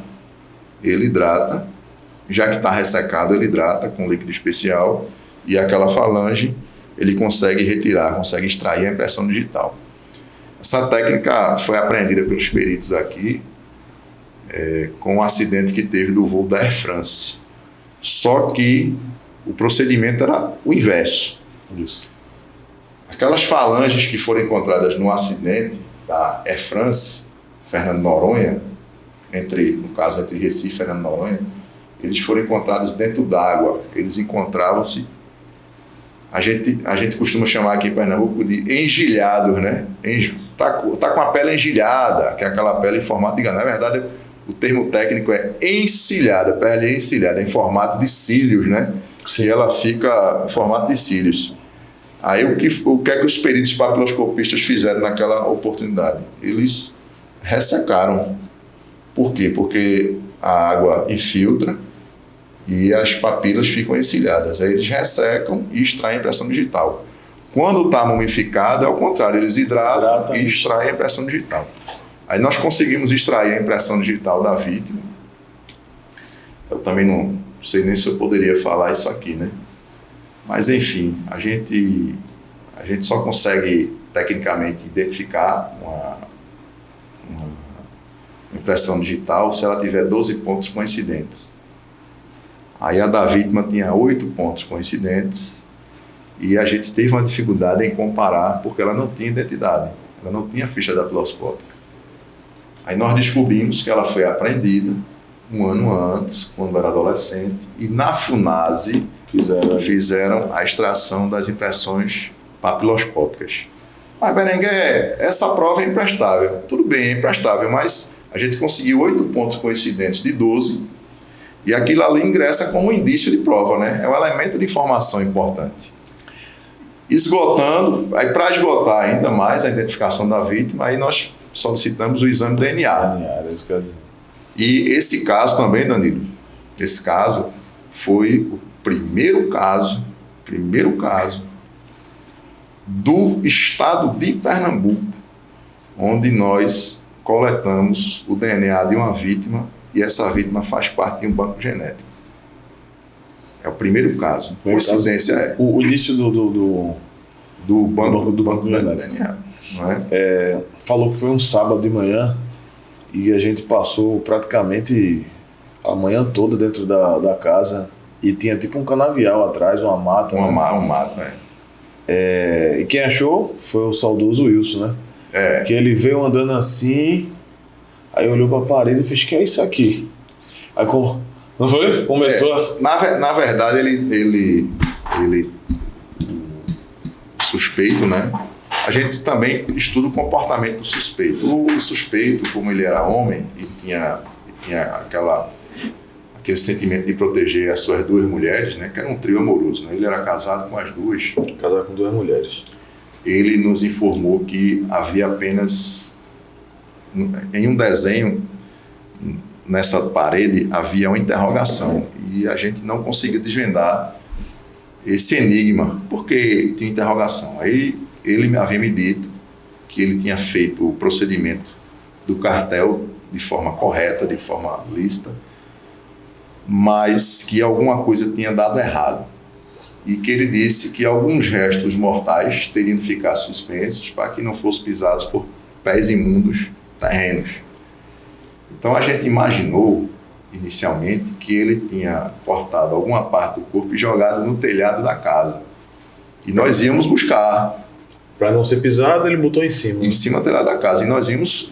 já que está ressecado, ele hidrata com líquido especial e aquela falange ele consegue retirar, consegue extrair a impressão digital. Essa técnica foi apreendida pelos peritos aqui com o acidente que teve do voo da Air France. Só que o procedimento era o inverso. Isso. Aquelas falanges que foram encontradas no acidente da Air France, Fernando Noronha, no caso entre Recife e Fernando Noronha, eles foram encontrados dentro d'água. Eles encontravam-se, a gente costuma chamar aqui em Pernambuco de engelhados, né? Tá com a pele engelhada, que é aquela pele em formato de gano. Na verdade, o termo técnico é encilhada, pele encilhada, em formato de cílios, né? Sim. E ela fica em formato de cílios. Aí o que é que os peritos papiloscopistas fizeram naquela oportunidade? Eles ressecaram. Por quê? Porque a água infiltra e as papilas ficam encilhadas. Aí eles ressecam e extraem a impressão digital. Quando está mumificado, é ao contrário, eles hidratam e extraem a impressão digital. Aí nós conseguimos extrair a impressão digital da vítima. Eu também não sei nem se eu poderia falar isso aqui, né? Mas, enfim, a gente só consegue tecnicamente identificar uma impressão digital se ela tiver 12 pontos coincidentes. Aí a da vítima tinha 8 pontos coincidentes e a gente teve uma dificuldade em comparar porque ela não tinha identidade, ela não tinha ficha datiloscópica. Aí nós descobrimos que ela foi apreendida um ano antes, quando era adolescente, e na FUNASE fizeram a extração das impressões papiloscópicas. Mas, Berenguer, essa prova é imprestável. Tudo bem, é imprestável, mas a gente conseguiu 8 pontos coincidentes de 12 e aquilo ali ingressa como indício de prova, né? É um elemento de informação importante. Esgotando, aí para esgotar ainda mais a identificação da vítima, aí nós solicitamos o exame de DNA. Isso quer dizer. E esse caso também, Danilo, esse caso foi o primeiro caso do estado de Pernambuco, onde nós coletamos o DNA de uma vítima e essa vítima faz parte de um banco genético. É o primeiro caso. Coincidência é. O início do banco genético. DNA, não é? Falou que foi um sábado de manhã e a gente passou praticamente a manhã toda dentro da casa e tinha tipo um canavial atrás, uma mata. Um mato, né? E quem achou foi o saudoso Wilson, né? Que ele veio andando assim, aí olhou para a parede e fez: que é isso aqui? Aí não foi? Começou na verdade ele suspeito, né? A gente também estuda o comportamento do suspeito. O suspeito, como ele era homem e tinha aquele sentimento de proteger as suas duas mulheres, né? Que era um trio amoroso, né? Ele era casado com as duas. Casado com 2 mulheres. Ele nos informou que havia apenas, em um desenho, nessa parede, havia uma interrogação e a gente não conseguiu desvendar esse enigma. Por que tinha interrogação? Aí ele havia me dito que ele tinha feito o procedimento do cartel de forma correta, de forma lícita, mas que alguma coisa tinha dado errado. E que ele disse que alguns restos mortais teriam de ficar suspensos para que não fossem pisados por pés imundos terrenos. Então a gente imaginou, inicialmente, que ele tinha cortado alguma parte do corpo e jogado no telhado da casa. E nós íamos buscar. Para não ser pisado, ele botou em cima. Em cima do telhado da casa. E nós íamos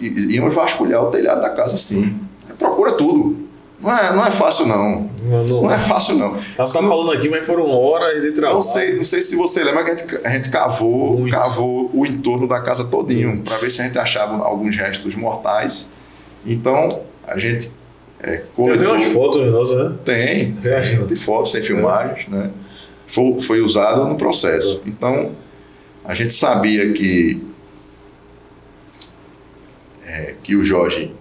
vasculhar o telhado da casa, sim. Procura tudo. Não é fácil, não. Não é fácil, não. Tá falando aqui, mas foram horas de trabalho. Não sei se você lembra que a gente cavou o entorno da casa todinho para ver se a gente achava alguns restos mortais. Então, a gente coletou. Tem umas fotos nossas, né? Tem fotos, tem filmagens, né? Foi usado no processo. Então, a gente sabia que o Jorge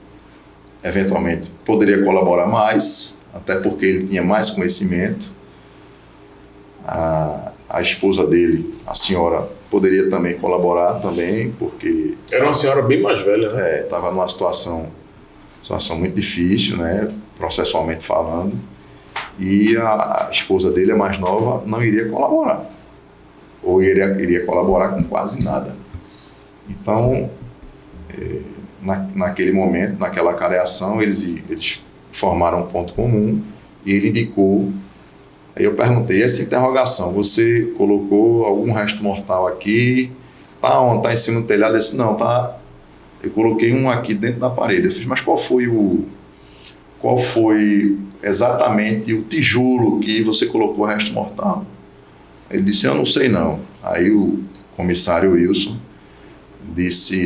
eventualmente poderia colaborar mais, até porque ele tinha mais conhecimento. A esposa dele, a senhora, poderia também colaborar também, porque era uma senhora bem mais velha, né? Estava numa situação muito difícil, né, processualmente falando, e a esposa dele, a mais nova, não iria colaborar. ou iria colaborar com quase nada. Então, naquele momento, naquela careação, eles formaram um ponto comum e ele indicou. Aí eu perguntei, essa interrogação, você colocou algum resto mortal aqui? Tá onde? Tá em cima do telhado? Ele disse, não, tá. Eu coloquei um aqui dentro da parede. Eu fiz, mas qual foi exatamente o tijolo que você colocou o resto mortal? Ele disse, eu não sei não. Aí o comissário Wilson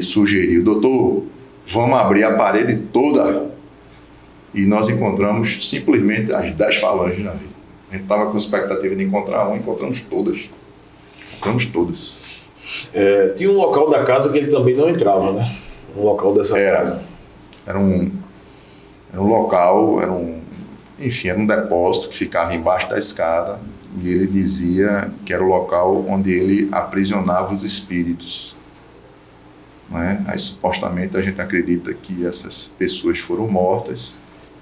sugeriu, doutor, vamos abrir a parede toda. E nós encontramos simplesmente as 10 falanges na vida. A gente estava com expectativa de encontrar uma, encontramos todas. Encontramos todas. Tinha um local da casa que ele também não entrava, né? Um local dessa casa. Era um local, era um depósito que ficava embaixo da escada e ele dizia que era o local onde ele aprisionava os espíritos. Né? Aí supostamente a gente acredita que essas pessoas foram mortas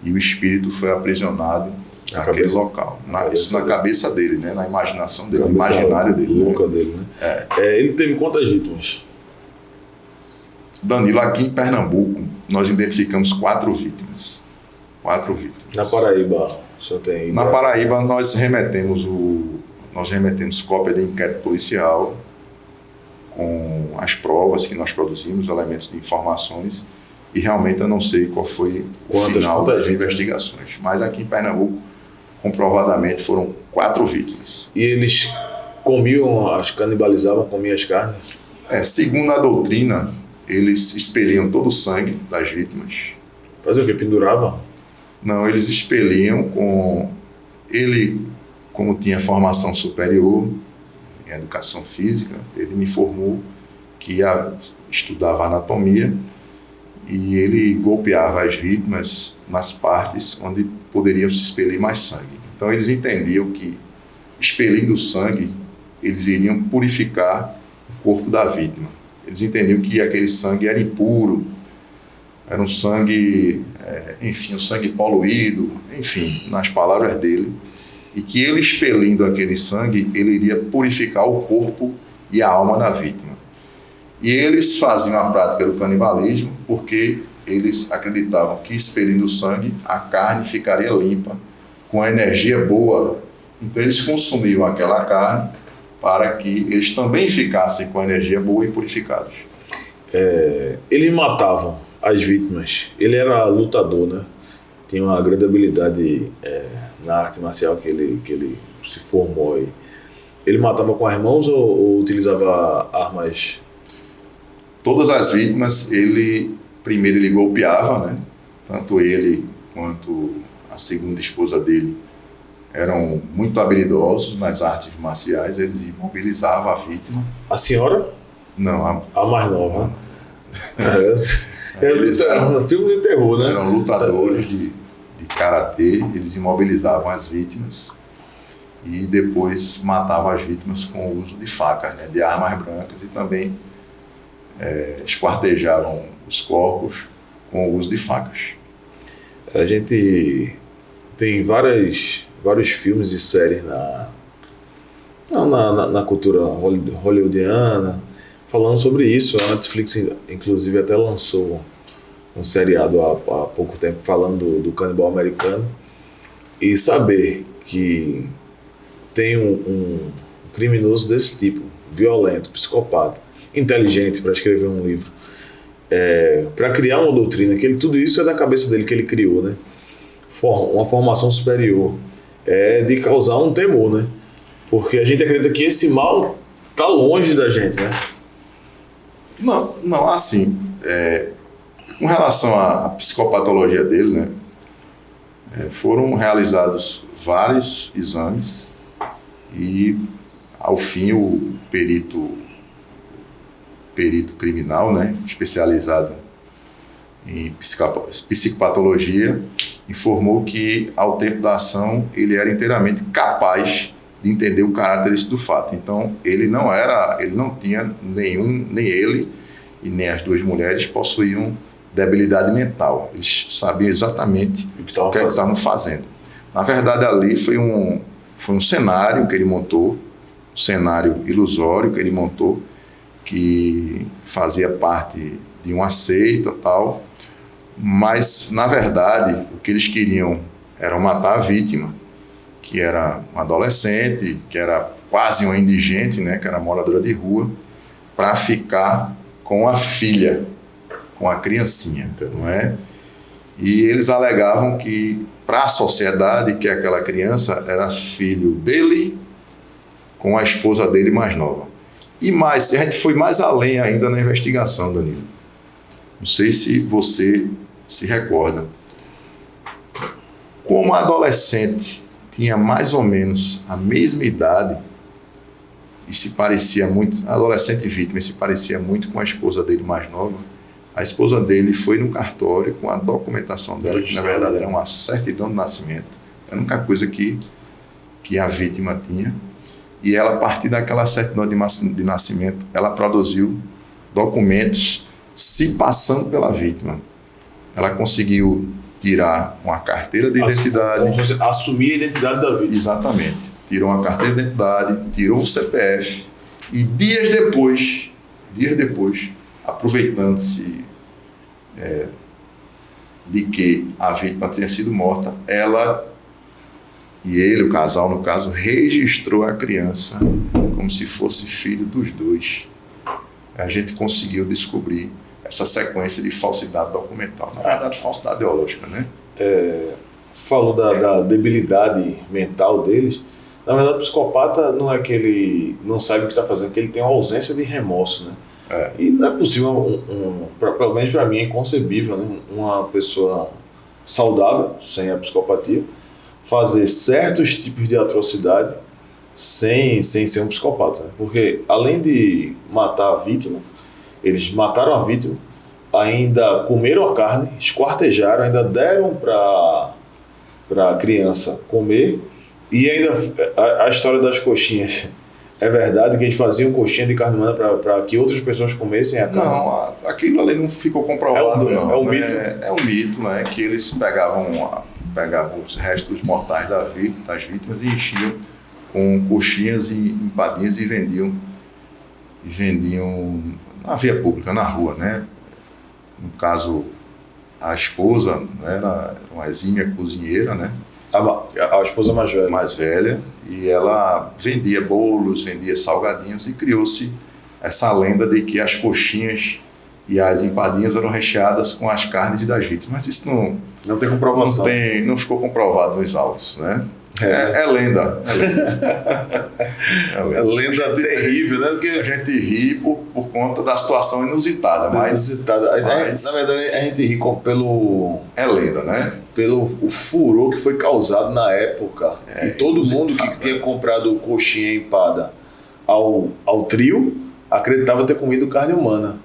e o espírito foi aprisionado naquele local. Isso na cabeça dele, né? Na imaginação dele, no imaginário dele. Louca dele, né? Ele teve quantas vítimas? Danilo, aqui em Pernambuco, nós identificamos 4 vítimas. 4 vítimas. Na Paraíba, o senhor tem ideia? Na Paraíba, nós remetemos cópia de inquérito policial com as provas que nós produzimos, elementos de informações, e realmente eu não sei qual foi o final das investigações. Mas aqui em Pernambuco, comprovadamente, foram 4 vítimas. E eles canibalizavam, comiam as carnes? Segundo a doutrina, eles expeliam todo o sangue das vítimas. Fazia o quê? Pendurava? Não, eles expeliam com... Ele, como tinha formação superior em educação física, ele me informou que estudava anatomia e ele golpeava as vítimas nas partes onde poderiam se expelir mais sangue. Então eles entendiam que, expelindo o sangue, eles iriam purificar o corpo da vítima. Eles entendiam que aquele sangue era impuro, era um sangue, um sangue poluído, enfim, nas palavras dele, e que ele expelindo aquele sangue, ele iria purificar o corpo e a alma da vítima. E eles faziam a prática do canibalismo porque eles acreditavam que expelindo o sangue, a carne ficaria limpa, com a energia boa. Então eles consumiam aquela carne para que eles também ficassem com a energia boa e purificados. Eles matavam as vítimas. Ele era lutador, né? Tinha uma grande habilidade na arte marcial que ele se formou aí. Ele matava com as mãos ou utilizava armas? Todas as vítimas, primeiro ele golpeava, né? Tanto ele quanto a segunda esposa dele eram muito habilidosos nas artes marciais, eles imobilizavam a vítima. A senhora? Não. A mais nova. Era um filme de terror, né? Eram lutadores de karatê, eles imobilizavam as vítimas e depois matavam as vítimas com o uso de facas, né? De armas brancas, e também esquartejavam os corpos com o uso de facas. A gente tem vários filmes e séries na cultura hollywoodiana falando sobre isso. A Netflix, inclusive, até lançou um seriado há pouco tempo falando do canibal americano. E saber que tem um criminoso desse tipo, violento, psicopata, inteligente para escrever um livro, para criar uma doutrina, tudo isso é da cabeça dele que ele criou, né? Uma formação superior, de causar um temor, né? Porque a gente acredita que esse mal está longe da gente, né? Não, assim, com relação à psicopatologia dele, né? Foram realizados vários exames e, ao fim, o perito criminal, né, especializado em psicopatologia, informou que, ao tempo da ação, ele era inteiramente capaz de entender o caráter do fato. Então, ele não tinha nem ele e nem as 2 mulheres possuíam debilidade mental. Eles sabiam exatamente o que estavam fazendo. Na verdade, ali foi um cenário que ele montou, um cenário ilusório que ele montou, que fazia parte de uma seita e tal, mas, na verdade, o que eles queriam era matar a vítima, que era uma adolescente, que era quase uma indigente, né, que era moradora de rua, para ficar com a filha, com a criancinha, não é? E eles alegavam que, para a sociedade, que aquela criança era filho dele com a esposa dele mais nova. E mais, a gente foi mais além ainda na investigação, Danilo. Não sei se você se recorda. Como a adolescente tinha mais ou menos a mesma idade e se parecia muito, a adolescente vítima se parecia muito com a esposa dele mais nova, a esposa dele foi no cartório com a documentação dela, que na verdade era uma certidão de nascimento, a única coisa que a vítima tinha, e ela, a partir daquela certidão de nascimento, ela produziu documentos se passando pela vítima. Ela conseguiu tirar uma carteira de identidade. Assumir a identidade da vítima. Exatamente. Tirou uma carteira de identidade, tirou o CPF e dias depois, aproveitando-se de que a vítima tinha sido morta, ela e ele, o casal no caso, registrou a criança como se fosse filho dos dois. A gente conseguiu descobrir essa sequência de falsidade documental, na verdade falsidade ideológica, né? Falou da debilidade mental deles. Na verdade, o psicopata não é que ele não sabe o que está fazendo, é que ele tem uma ausência de remorso, né? E não é possível, pelo menos para mim é inconcebível, né? Uma pessoa saudável, sem a psicopatia, fazer certos tipos de atrocidade sem ser um psicopata, né? Porque além de matar a vítima, eles mataram a vítima, ainda comeram a carne, esquartejaram, ainda deram para a criança comer, e ainda a história das coxinhas. É verdade que eles faziam coxinha de carne humana para que outras pessoas comessem a carne? Não, aquilo ali não ficou comprovado, não. É um mito. É um mito, né? Que eles pegavam os restos mortais das vítimas e enchiam com coxinhas e empadinhas e vendiam na via pública, na rua, né? No caso, a esposa, né, era uma exímia cozinheira, né? A esposa mais velha, e ela vendia bolos, vendia salgadinhos, e criou-se essa lenda de que as coxinhas e as empadinhas eram recheadas com as carnes das vítimas. Mas isso não tem comprovação. Não ficou comprovado nos autos, né? É lenda. É lenda terrível, né? Porque a gente ri por conta da situação inusitada, mas na verdade a gente ri pelo... É lenda, né? Pelo o furor que foi causado na época. E todo mundo que tinha comprado coxinha empada ao trio acreditava ter comido carne humana.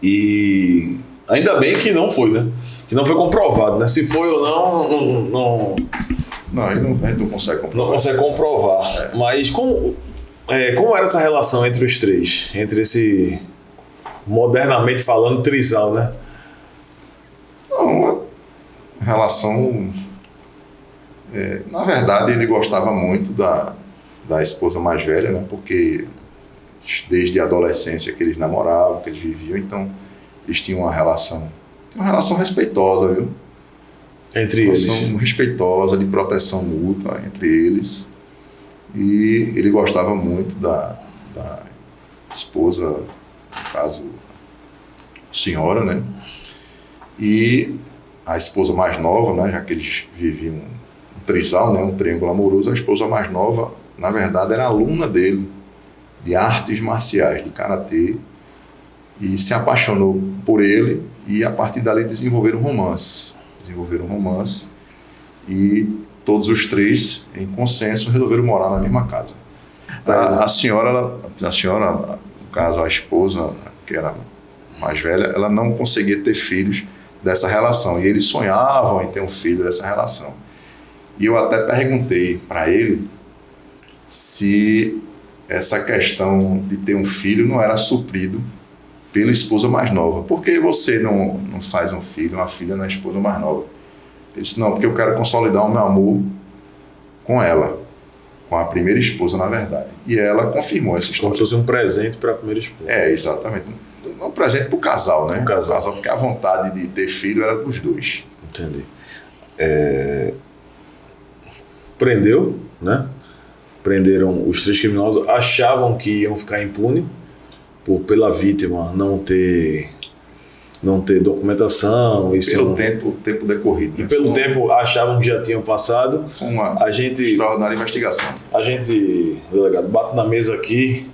E ainda bem que não foi, né? Que não foi comprovado, né? Se foi ou não... Não, a gente não consegue comprovar. Não consegue comprovar. Mas como era essa relação entre os três? Entre esse, modernamente falando, trisal, né? Uma relação... na verdade, ele gostava muito da esposa mais velha, né? Porque desde a adolescência que eles namoravam, que eles viviam, então eles tinham uma relação respeitosa, viu? Entre eles. Respeitosa, de proteção mútua entre eles. E ele gostava muito da esposa, no caso, a senhora, né? E a esposa mais nova, né? Já que eles viviam um trisal, né? Um triângulo amoroso, a esposa mais nova, na verdade, era aluna dele, de artes marciais, de karatê, e se apaixonou por ele, e a partir dali desenvolveram um romance. E todos os três, em consenso, resolveram morar na mesma casa. A senhora, no caso a esposa, que era mais velha, ela não conseguia ter filhos dessa relação, e eles sonhavam em ter um filho dessa relação. E eu até perguntei para ele se essa questão de ter um filho não era suprido pela esposa mais nova. Por que você não faz um filho, uma filha na esposa mais nova? Ele disse, não, porque eu quero consolidar o meu amor com ela, com a primeira esposa, na verdade. E ela confirmou essa história. Como se fosse um presente para a primeira esposa. Exatamente. Um presente para o casal, né? O casal, porque a vontade de ter filho era dos dois. Entendi. Prendeu, né? Prenderam os 3 criminosos, achavam que iam ficar impune pela vítima não ter documentação. Pelo tempo decorrido. E né? pelo tempo achavam que já tinham passado. Foi uma extraordinária investigação. A gente, delegado, bate na mesa aqui,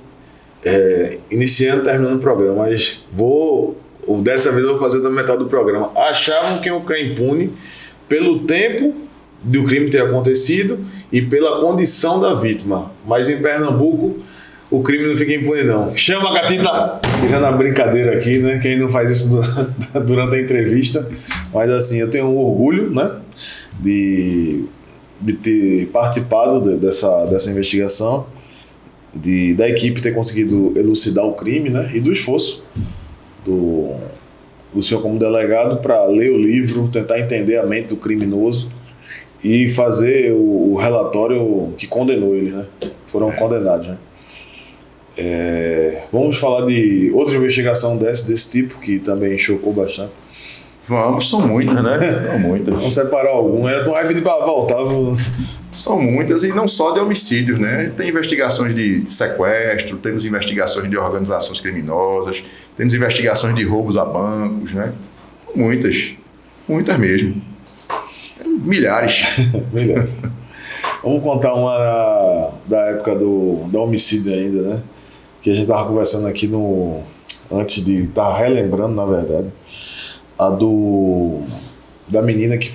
iniciando e terminando o programa, mas dessa vez eu vou fazer da metade do programa. Achavam que iam ficar impune pelo tempo do crime ter acontecido e pela condição da vítima. Mas em Pernambuco, o crime não fica impune, não. Chama a Catita! Tirando a brincadeira aqui, né? Quem não faz isso durante a entrevista. Mas assim, eu tenho um orgulho, né? De ter participado dessa investigação, da equipe ter conseguido elucidar o crime, né? E do esforço do senhor como delegado para ler o livro, tentar entender a mente do criminoso e fazer o relatório que condenou ele, né? Foram condenados, né? Vamos falar de outra investigação desse tipo, que também chocou bastante. Vamos, são muitas, né? São muitas. Vamos separar algumas. Eu tô pedir para voltar. São muitas, e não só de homicídios, né? Tem investigações de sequestro, temos investigações de organizações criminosas, temos investigações de roubos a bancos, né? Muitas mesmo. Milhares. Milhares. Vamos contar uma da época do homicídio ainda, né? Que a gente estava conversando aqui antes de estar relembrando, na verdade, da menina que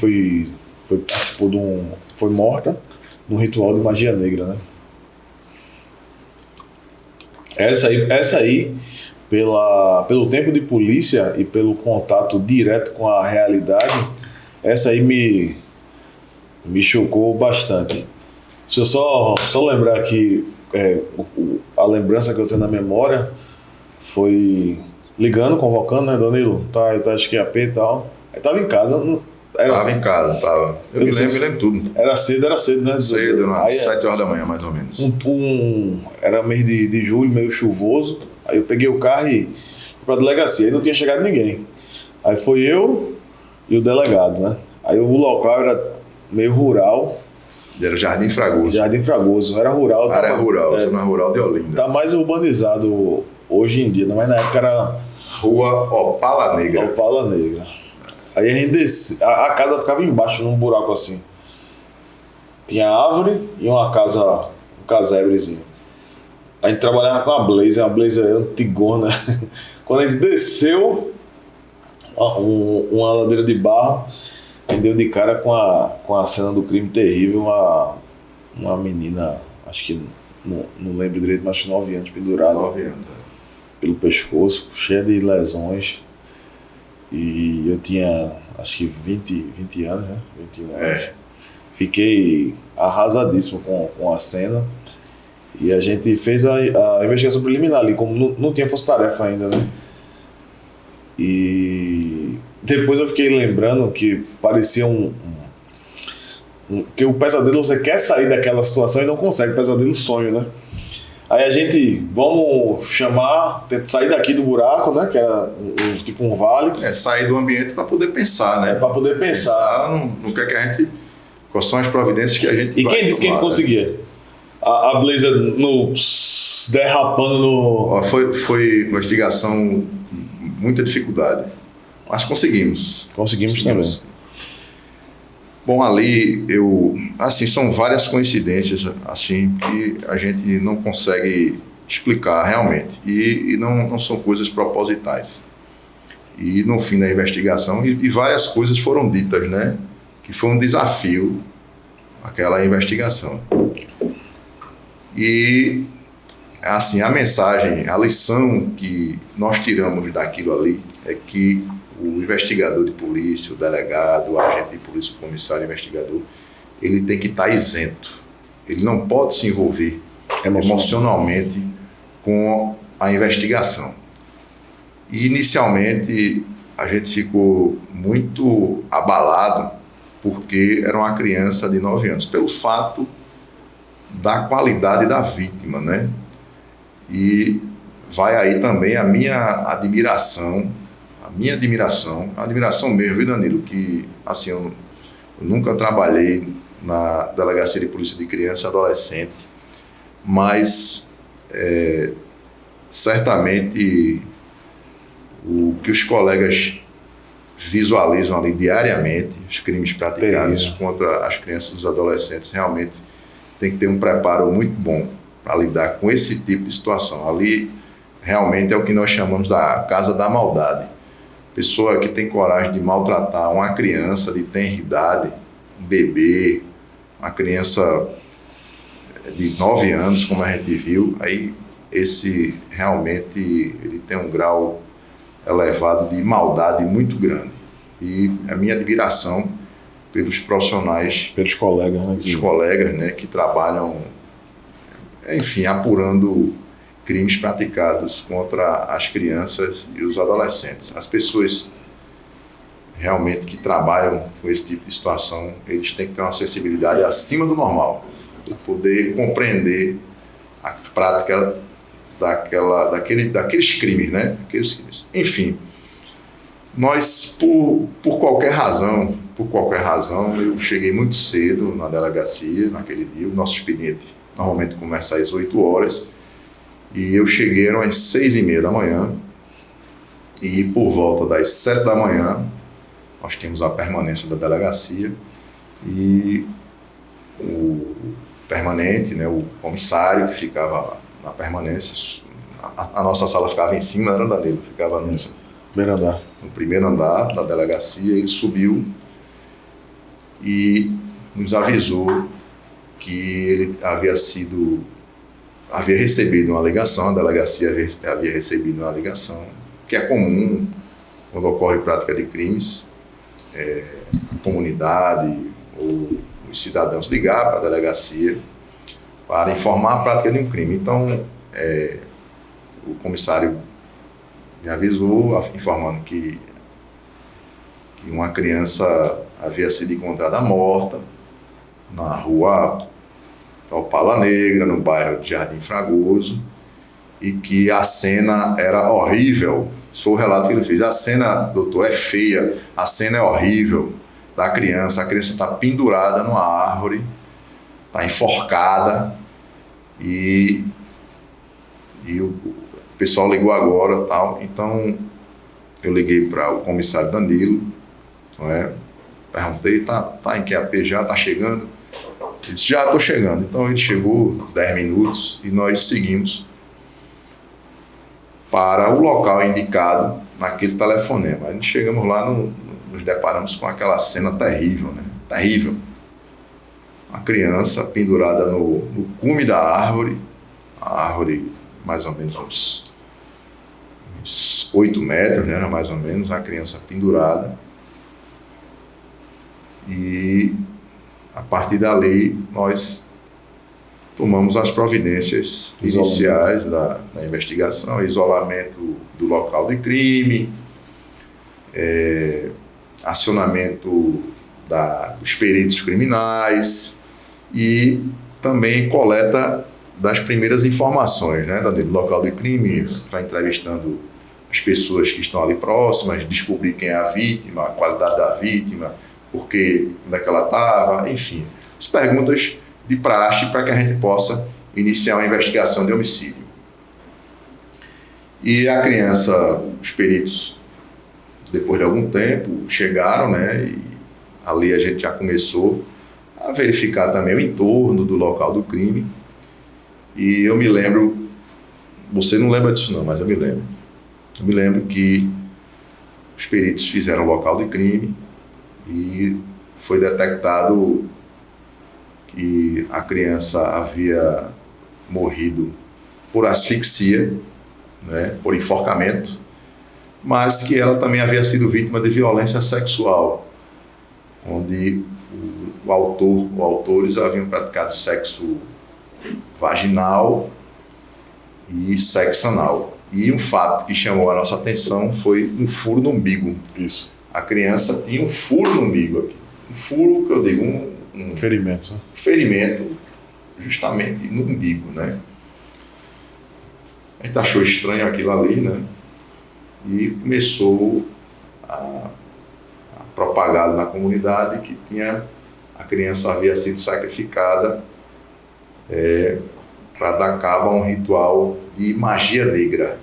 participou foi morta num ritual de magia negra, né? Essa aí pelo tempo de polícia e pelo contato direto com a realidade, essa aí me chocou bastante. Se eu só lembrar que a lembrança que eu tenho na memória foi ligando, convocando, né, Danilo? Tá QAP e tal. Aí tava em casa. Em casa, tava. Eu me lembro tudo. Era cedo, né? Cedo, às 7 horas da manhã, mais ou menos. Era mês de julho, meio chuvoso. Aí eu peguei o carro e fui pra delegacia. Aí não tinha chegado ninguém. Aí foi eu e o delegado, né? Aí o local era meio rural. Era Jardim Fragoso. Era rural. Área rural, zona rural de Olinda. Tá mais urbanizado hoje em dia, mas na época era... Rua Opala Negra. Aí a gente descia, a casa ficava embaixo, num buraco assim. Tinha árvore e um casebrezinho. A gente trabalhava com uma Blazer antigona. Quando a gente desceu uma ladeira de barro, a gente deu de cara com a cena do crime terrível. Uma menina, acho que não lembro direito, mas 9 anos, pendurada. 9 anos. Pelo pescoço, cheia de lesões. E eu tinha, acho que 20 anos, né? 21 anos. Fiquei arrasadíssimo com a cena. E a gente fez a investigação preliminar ali, como não tinha força-tarefa ainda, né? E depois eu fiquei lembrando que parecia que o pesadelo, você quer sair daquela situação e não consegue, pesadelo sonho, né? Aí a gente, vamos sair daqui do buraco, né? Que era tipo um vale. Sair do ambiente para poder pensar, né? Para poder pensar. No que a gente... Quais são as providências que a gente E quem disse que a gente conseguia? A Blazer derrapando no... Foi uma investigação, muita dificuldade. Mas conseguimos. Conseguimos também. Bom, ali são várias coincidências assim que a gente não consegue explicar realmente e não são coisas propositais. E no fim da investigação e várias coisas foram ditas, né? Que foi um desafio aquela investigação. E assim, a mensagem, a lição que nós tiramos daquilo ali é que o investigador de polícia, o delegado, o agente de polícia, o comissário investigador, ele tem que estar isento. Ele não pode se envolver emocionalmente com a investigação. E inicialmente a gente ficou muito abalado porque era uma criança de 9 anos, pelo fato da qualidade da vítima, né? E vai aí também a minha admiração, a admiração mesmo, viu, Danilo? Que, assim, eu nunca trabalhei na Delegacia de Polícia de Criança e Adolescente, mas certamente o que os colegas visualizam ali diariamente, os crimes praticados contra as crianças e os adolescentes, realmente tem que ter um preparo muito bom para lidar com esse tipo de situação. Ali realmente é o que nós chamamos da casa da maldade. Pessoa que tem coragem de maltratar uma criança de tenra idade, um bebê, uma criança de 9 anos, como a gente viu, aí esse realmente ele tem um grau elevado de maldade muito grande. E a minha admiração pelos profissionais, pelos colegas, né, que trabalham, enfim, apurando crimes praticados contra as crianças e os adolescentes. As pessoas realmente que trabalham com esse tipo de situação, eles têm que ter uma sensibilidade acima do normal, para poder compreender a prática daqueles crimes, né? Enfim, nós, por qualquer razão, eu cheguei muito cedo na delegacia naquele dia. O nosso expediente normalmente começa às 8 horas e eu cheguei às 6h30 da manhã, e por volta das 7 da manhã nós tínhamos a permanência da delegacia e o permanente, né, o comissário que ficava na permanência, a nossa sala ficava em cima, era Danilo, ficava no primeiro andar da delegacia. Ele subiu e nos avisou que ele havia recebido uma ligação, a delegacia havia recebido uma ligação, que é comum quando ocorre prática de crimes, a comunidade ou os cidadãos ligar para a delegacia para informar a prática de um crime. Então, o comissário me avisou, informando que uma criança havia sido encontrada morta na rua Opala Negra, no bairro de Jardim Fragoso, e que a cena era horrível. Esse foi o relato que ele fez. A cena, doutor, é feia, a cena é horrível da criança. A criança está pendurada numa árvore, está enforcada, e o pessoal ligou agora, tal. Então eu liguei para o comissário Danilo, não é? Perguntei, tá em que AP já? Tá chegando? Ele disse, já estou chegando. Então ele chegou 10 minutos e nós seguimos para o local indicado naquele telefonema. A gente chegamos lá, nos deparamos com aquela cena terrível, né? Terrível. A criança pendurada no cume da árvore, a árvore mais ou menos uns 8 metros, né? Mais ou menos, a criança pendurada. E a partir dali nós tomamos as providências iniciais da investigação, isolamento do local de crime, acionamento dos peritos criminais e também coleta das primeiras informações, né, do local do crime, já entrevistando as pessoas que estão ali próximas, descobrir quem é a vítima, a qualidade da vítima, por que, onde é que ela estava, enfim, as perguntas de praxe para que a gente possa iniciar uma investigação de homicídio. E a criança, os peritos, depois de algum tempo, chegaram, né, e ali a gente já começou a verificar também o entorno do local do crime. E eu me lembro, você não lembra disso não, mas eu me lembro. Eu me lembro que os peritos fizeram o local de crime e foi detectado que a criança havia morrido por asfixia, né, por enforcamento, mas que ela também havia sido vítima de violência sexual, onde autores haviam praticado sexo vaginal e sexo anal. E um fato que chamou a nossa atenção foi um furo no umbigo. Isso. A criança tinha um furo no umbigo aqui. Um furo, que eu digo, um ferimento. Ferimento justamente no umbigo, né? A gente achou estranho aquilo ali, né? E começou a propagar na comunidade que a criança havia sido sacrificada para dar cabo a um ritual de magia negra.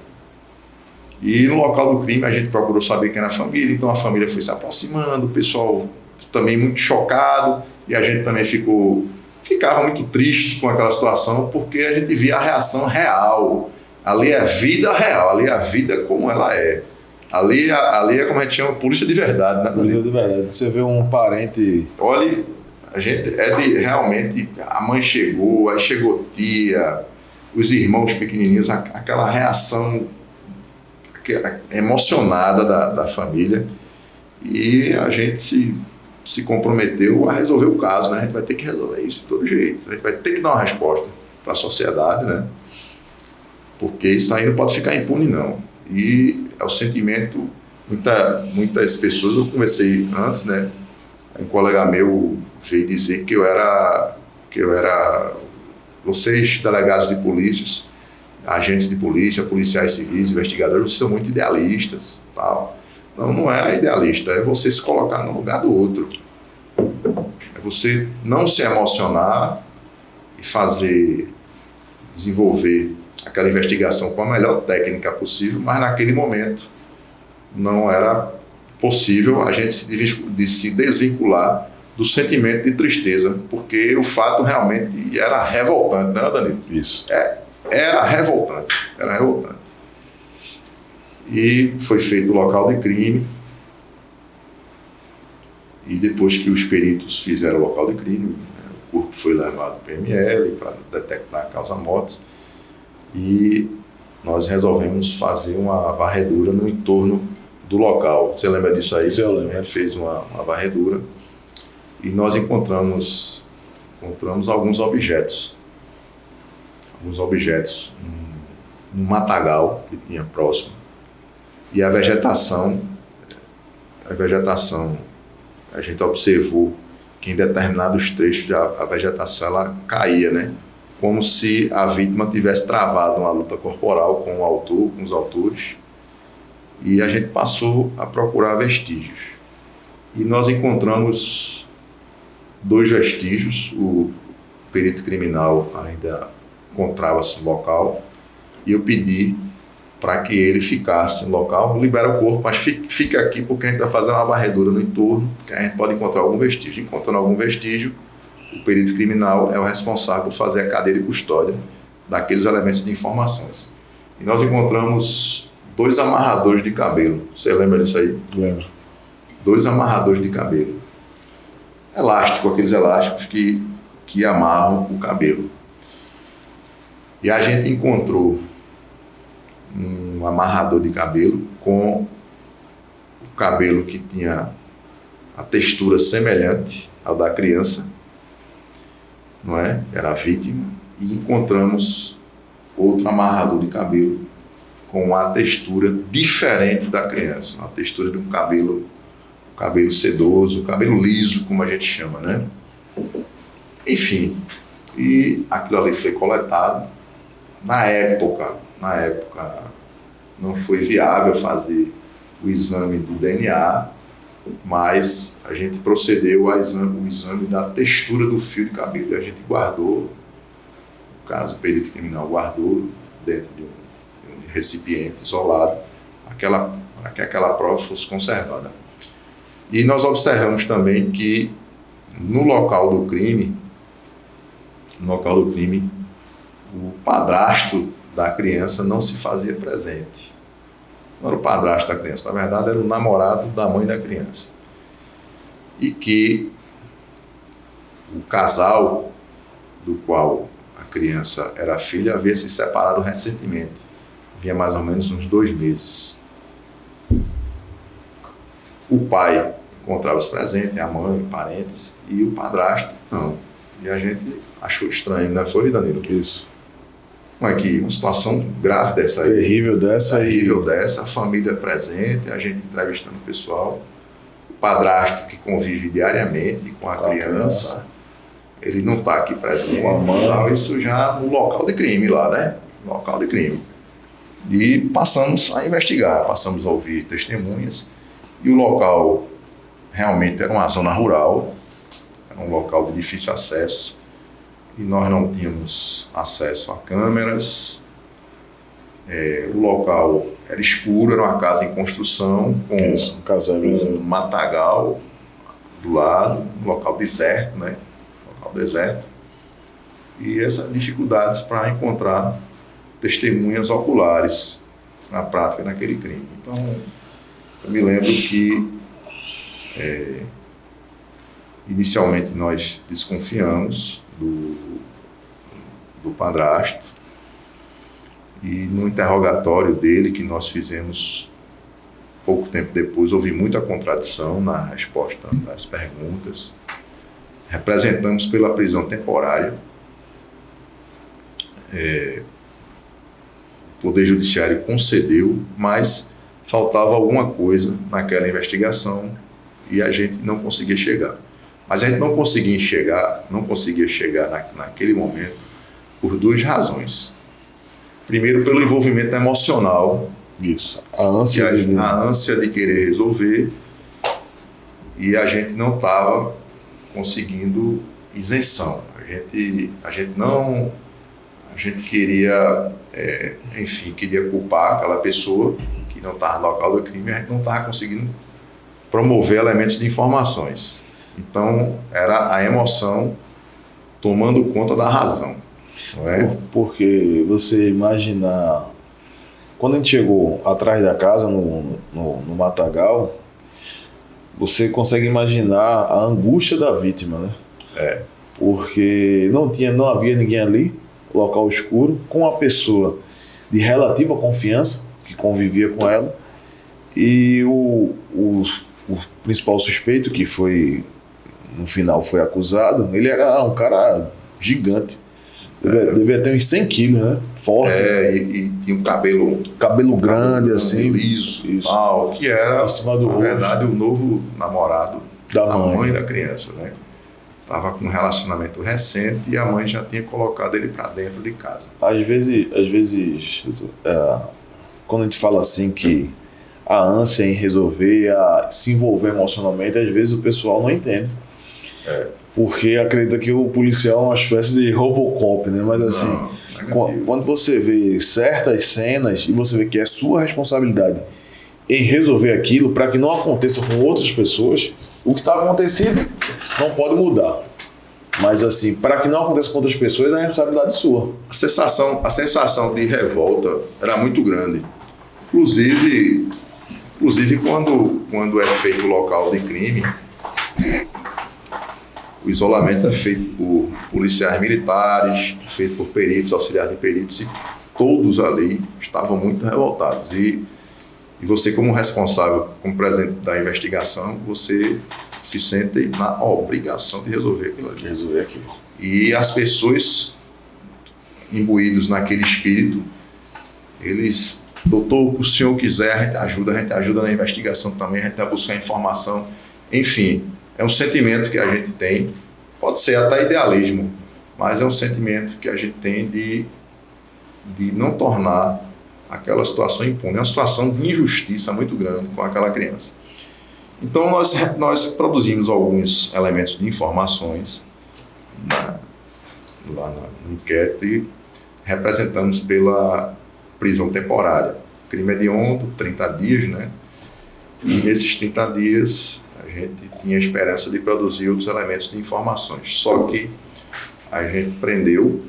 E no local do crime a gente procurou saber quem era a família, então a família foi se aproximando, o pessoal também muito chocado, e a gente também ficava muito triste com aquela situação, porque a gente via a reação real. Ali é a vida real, ali é a vida como ela é. Ali é como a gente chama, polícia de verdade, né? Polícia de verdade. Você vê um parente... Olha, a gente realmente, a mãe chegou, aí chegou tia, os irmãos pequenininhos, aquela reação emocionada da família, e a gente se comprometeu a resolver o caso, né? A gente vai ter que resolver isso de todo jeito, a gente vai ter que dar uma resposta para a sociedade, né? Porque isso aí não pode ficar impune, não. E é o sentimento, muitas pessoas, eu conversei antes, né? Um colega meu veio dizer que eu era vocês, delegados de polícias, agentes de polícia, policiais civis, investigadores, vocês são muito idealistas, tal. Não é idealista, é você se colocar no lugar do outro. É você não se emocionar e desenvolver aquela investigação com a melhor técnica possível, mas naquele momento não era possível a gente se desvincular do sentimento de tristeza, porque o fato realmente era revoltante, não era, Danilo? Isso. Era revoltante. E foi feito o local de crime, e depois que os peritos fizeram o local de crime, o corpo foi levado para o PML para detectar a causa-mortes, e nós resolvemos fazer uma varredura no entorno do local. Você lembra disso aí? Sim, eu lembro. A gente fez uma varredura e nós encontramos alguns objetos num matagal que tinha próximo. E a vegetação, a gente observou que em determinados trechos a vegetação ela caía, né? Como se a vítima tivesse travado uma luta corporal com o autor, com os autores, e a gente passou a procurar vestígios. E nós encontramos 2 vestígios, o perito criminal ainda encontrava-se no local, e eu pedi para que ele ficasse no local, libera o corpo, mas fica aqui porque a gente vai fazer uma varredura no entorno, porque a gente pode encontrar algum vestígio. Encontrando algum vestígio, o perito criminal é o responsável por fazer a cadeira e custódia daqueles elementos de informações. E nós encontramos 2 amarradores de cabelo. Você lembra disso aí? Lembro. 2 amarradores de cabelo. Aqueles elásticos que amarram o cabelo. E a gente encontrou um amarrador de cabelo com o cabelo que tinha a textura semelhante ao da criança, não é? Era a vítima, e encontramos outro amarrador de cabelo com a textura diferente da criança, a textura de um cabelo sedoso, cabelo liso, como a gente chama, né? Enfim, e aquilo ali foi coletado. Na época não foi viável fazer o exame do DNA, mas a gente procedeu ao exame da textura do fio de cabelo. E a gente guardou, no caso o perito criminal guardou dentro de um recipiente isolado, para que aquela prova fosse conservada. E nós observamos também que no local do crime, o padrasto da criança não se fazia presente. Não era o padrasto da criança, na verdade era o namorado da mãe da criança. E que o casal do qual a criança era filha havia se separado recentemente. Havia mais ou menos uns 2 meses. O pai encontrava-se presente, a mãe, parentes, e o padrasto não. E a gente achou estranho, não foi, Danilo? Isso. Como é que uma situação grave dessa aí? Terrível dessa, a família presente, a gente entrevistando o pessoal, o padrasto que convive diariamente com a criança, ele não está aqui presente, tal, isso já no local de crime lá, né? Local de crime. E passamos a investigar, passamos a ouvir testemunhas, e o local realmente era uma zona rural, era um local de difícil acesso, e nós não tínhamos acesso a câmeras. O local era escuro, era uma casa em construção, com um matagal do lado, um local deserto, né? Local deserto. E essas dificuldades para encontrar testemunhas oculares na prática daquele crime. Então, eu me lembro que inicialmente nós desconfiamos do padrasto, e no interrogatório dele, que nós fizemos pouco tempo depois, houve muita contradição na resposta das perguntas. Representamos pela prisão temporária. O Poder Judiciário concedeu, mas faltava alguma coisa naquela investigação e a gente não conseguia chegar. Mas a gente não conseguia chegar naquele momento por duas razões. Primeiro, pelo envolvimento emocional. Isso. A ânsia de querer resolver, e a gente não estava conseguindo isenção. A gente queria, queria culpar aquela pessoa que não estava no local do crime, a gente não estava conseguindo promover elementos de informações. Então, era a emoção tomando conta da razão. Não é? Porque você imaginar, quando a gente chegou atrás da casa, no matagal, você consegue imaginar a angústia da vítima, né? Porque não havia ninguém ali, local escuro, com uma pessoa de relativa confiança, que convivia com ela, e o principal suspeito, que no final foi acusado, ele era um cara gigante. Devia ter uns 100 quilos, né? Forte. E tinha um cabelo grande, assim. Liso, tal, que era, na verdade, o novo namorado da mãe da criança, né? Estava com um relacionamento recente e a mãe já tinha colocado ele para dentro de casa. Às vezes quando a gente fala assim que a ânsia em resolver, se envolver emocionalmente, às vezes o pessoal não entende. Porque acredita que o policial é uma espécie de Robocop, né? Mas assim, quando você vê certas cenas e você vê que é sua responsabilidade em resolver aquilo para que não aconteça com outras pessoas, o que está acontecendo não pode mudar. Mas assim, para que não aconteça com outras pessoas, é a responsabilidade sua. A sensação de revolta era muito grande. Inclusive quando é feito o local de crime, o isolamento é feito por policiais militares, feito por peritos, auxiliares de peritos, e todos ali estavam muito revoltados. E você, como responsável, como presidente da investigação, você se sente na obrigação de resolver aquilo. E as pessoas imbuídos naquele espírito, eles, doutor, o que o senhor quiser, a gente ajuda na investigação também, a gente vai buscar informação, enfim. É um sentimento que a gente tem, pode ser até idealismo, mas é um sentimento que a gente tem de não tornar aquela situação impune. É uma situação de injustiça muito grande com aquela criança. Então nós produzimos alguns elementos de informações lá no inquérito e representamos pela prisão temporária. O crime hediondo, 30 dias, né? E nesses 30 dias a gente tinha esperança de produzir outros elementos de informações. Só que a gente prendeu o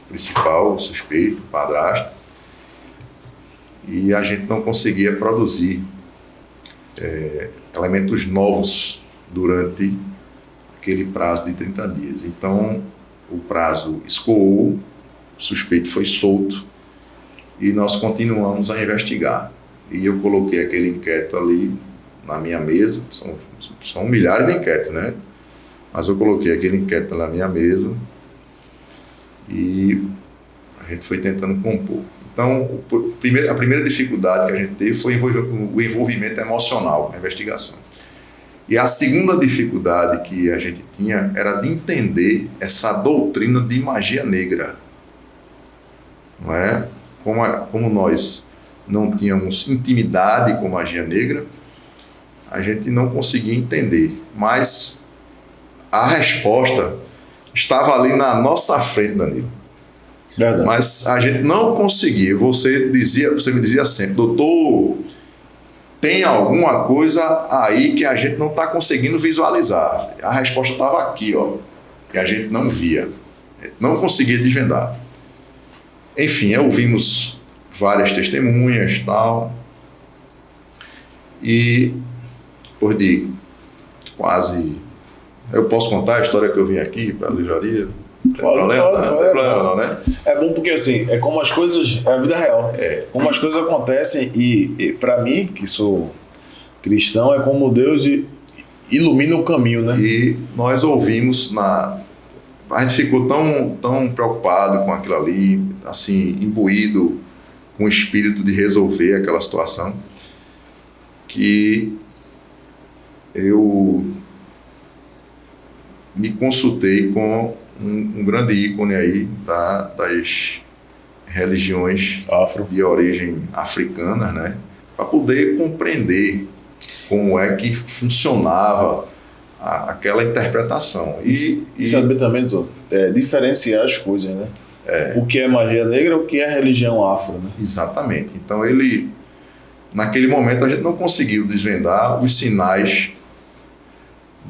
principal, o suspeito, o padrasto, e a gente não conseguia produzir elementos novos durante aquele prazo de 30 dias. Então, o prazo escoou, o suspeito foi solto e nós continuamos a investigar. E eu coloquei aquele inquérito ali na minha mesa, são milhares de inquéritos, né? Mas eu coloquei aquele inquérito na minha mesa e a gente foi tentando compor. Então, a primeira dificuldade que a gente teve foi o envolvimento emocional na investigação. E a segunda dificuldade que a gente tinha era de entender essa doutrina de magia negra. Não é? Como nós não tínhamos intimidade com magia negra, a gente não conseguia entender. Mas a resposta estava ali na nossa frente, Danilo. Verdade. Mas a gente não conseguia. Você me dizia sempre, doutor, tem alguma coisa aí que a gente não está conseguindo visualizar. A resposta estava aqui, ó, que a gente não via, não conseguia desvendar. Enfim, ouvimos várias testemunhas, tal, e depois de quase... Eu posso contar a história que eu vim aqui para a livraria? Não tem problema não, né? É bom porque, assim, é como as coisas... É a vida real. Como as coisas acontecem e para mim, que sou cristão, é como Deus ilumina o caminho, né? E nós ouvimos a gente ficou tão preocupado com aquilo ali, assim, imbuído com o espírito de resolver aquela situação, que eu me consultei com um grande ícone aí das religiões de origem africana, né, para poder compreender como é que funcionava aquela interpretação. E saber também, diferenciar as coisas, né? O que é magia negra, o que é religião afro, né? Exatamente. Então naquele momento a gente não conseguiu desvendar os sinais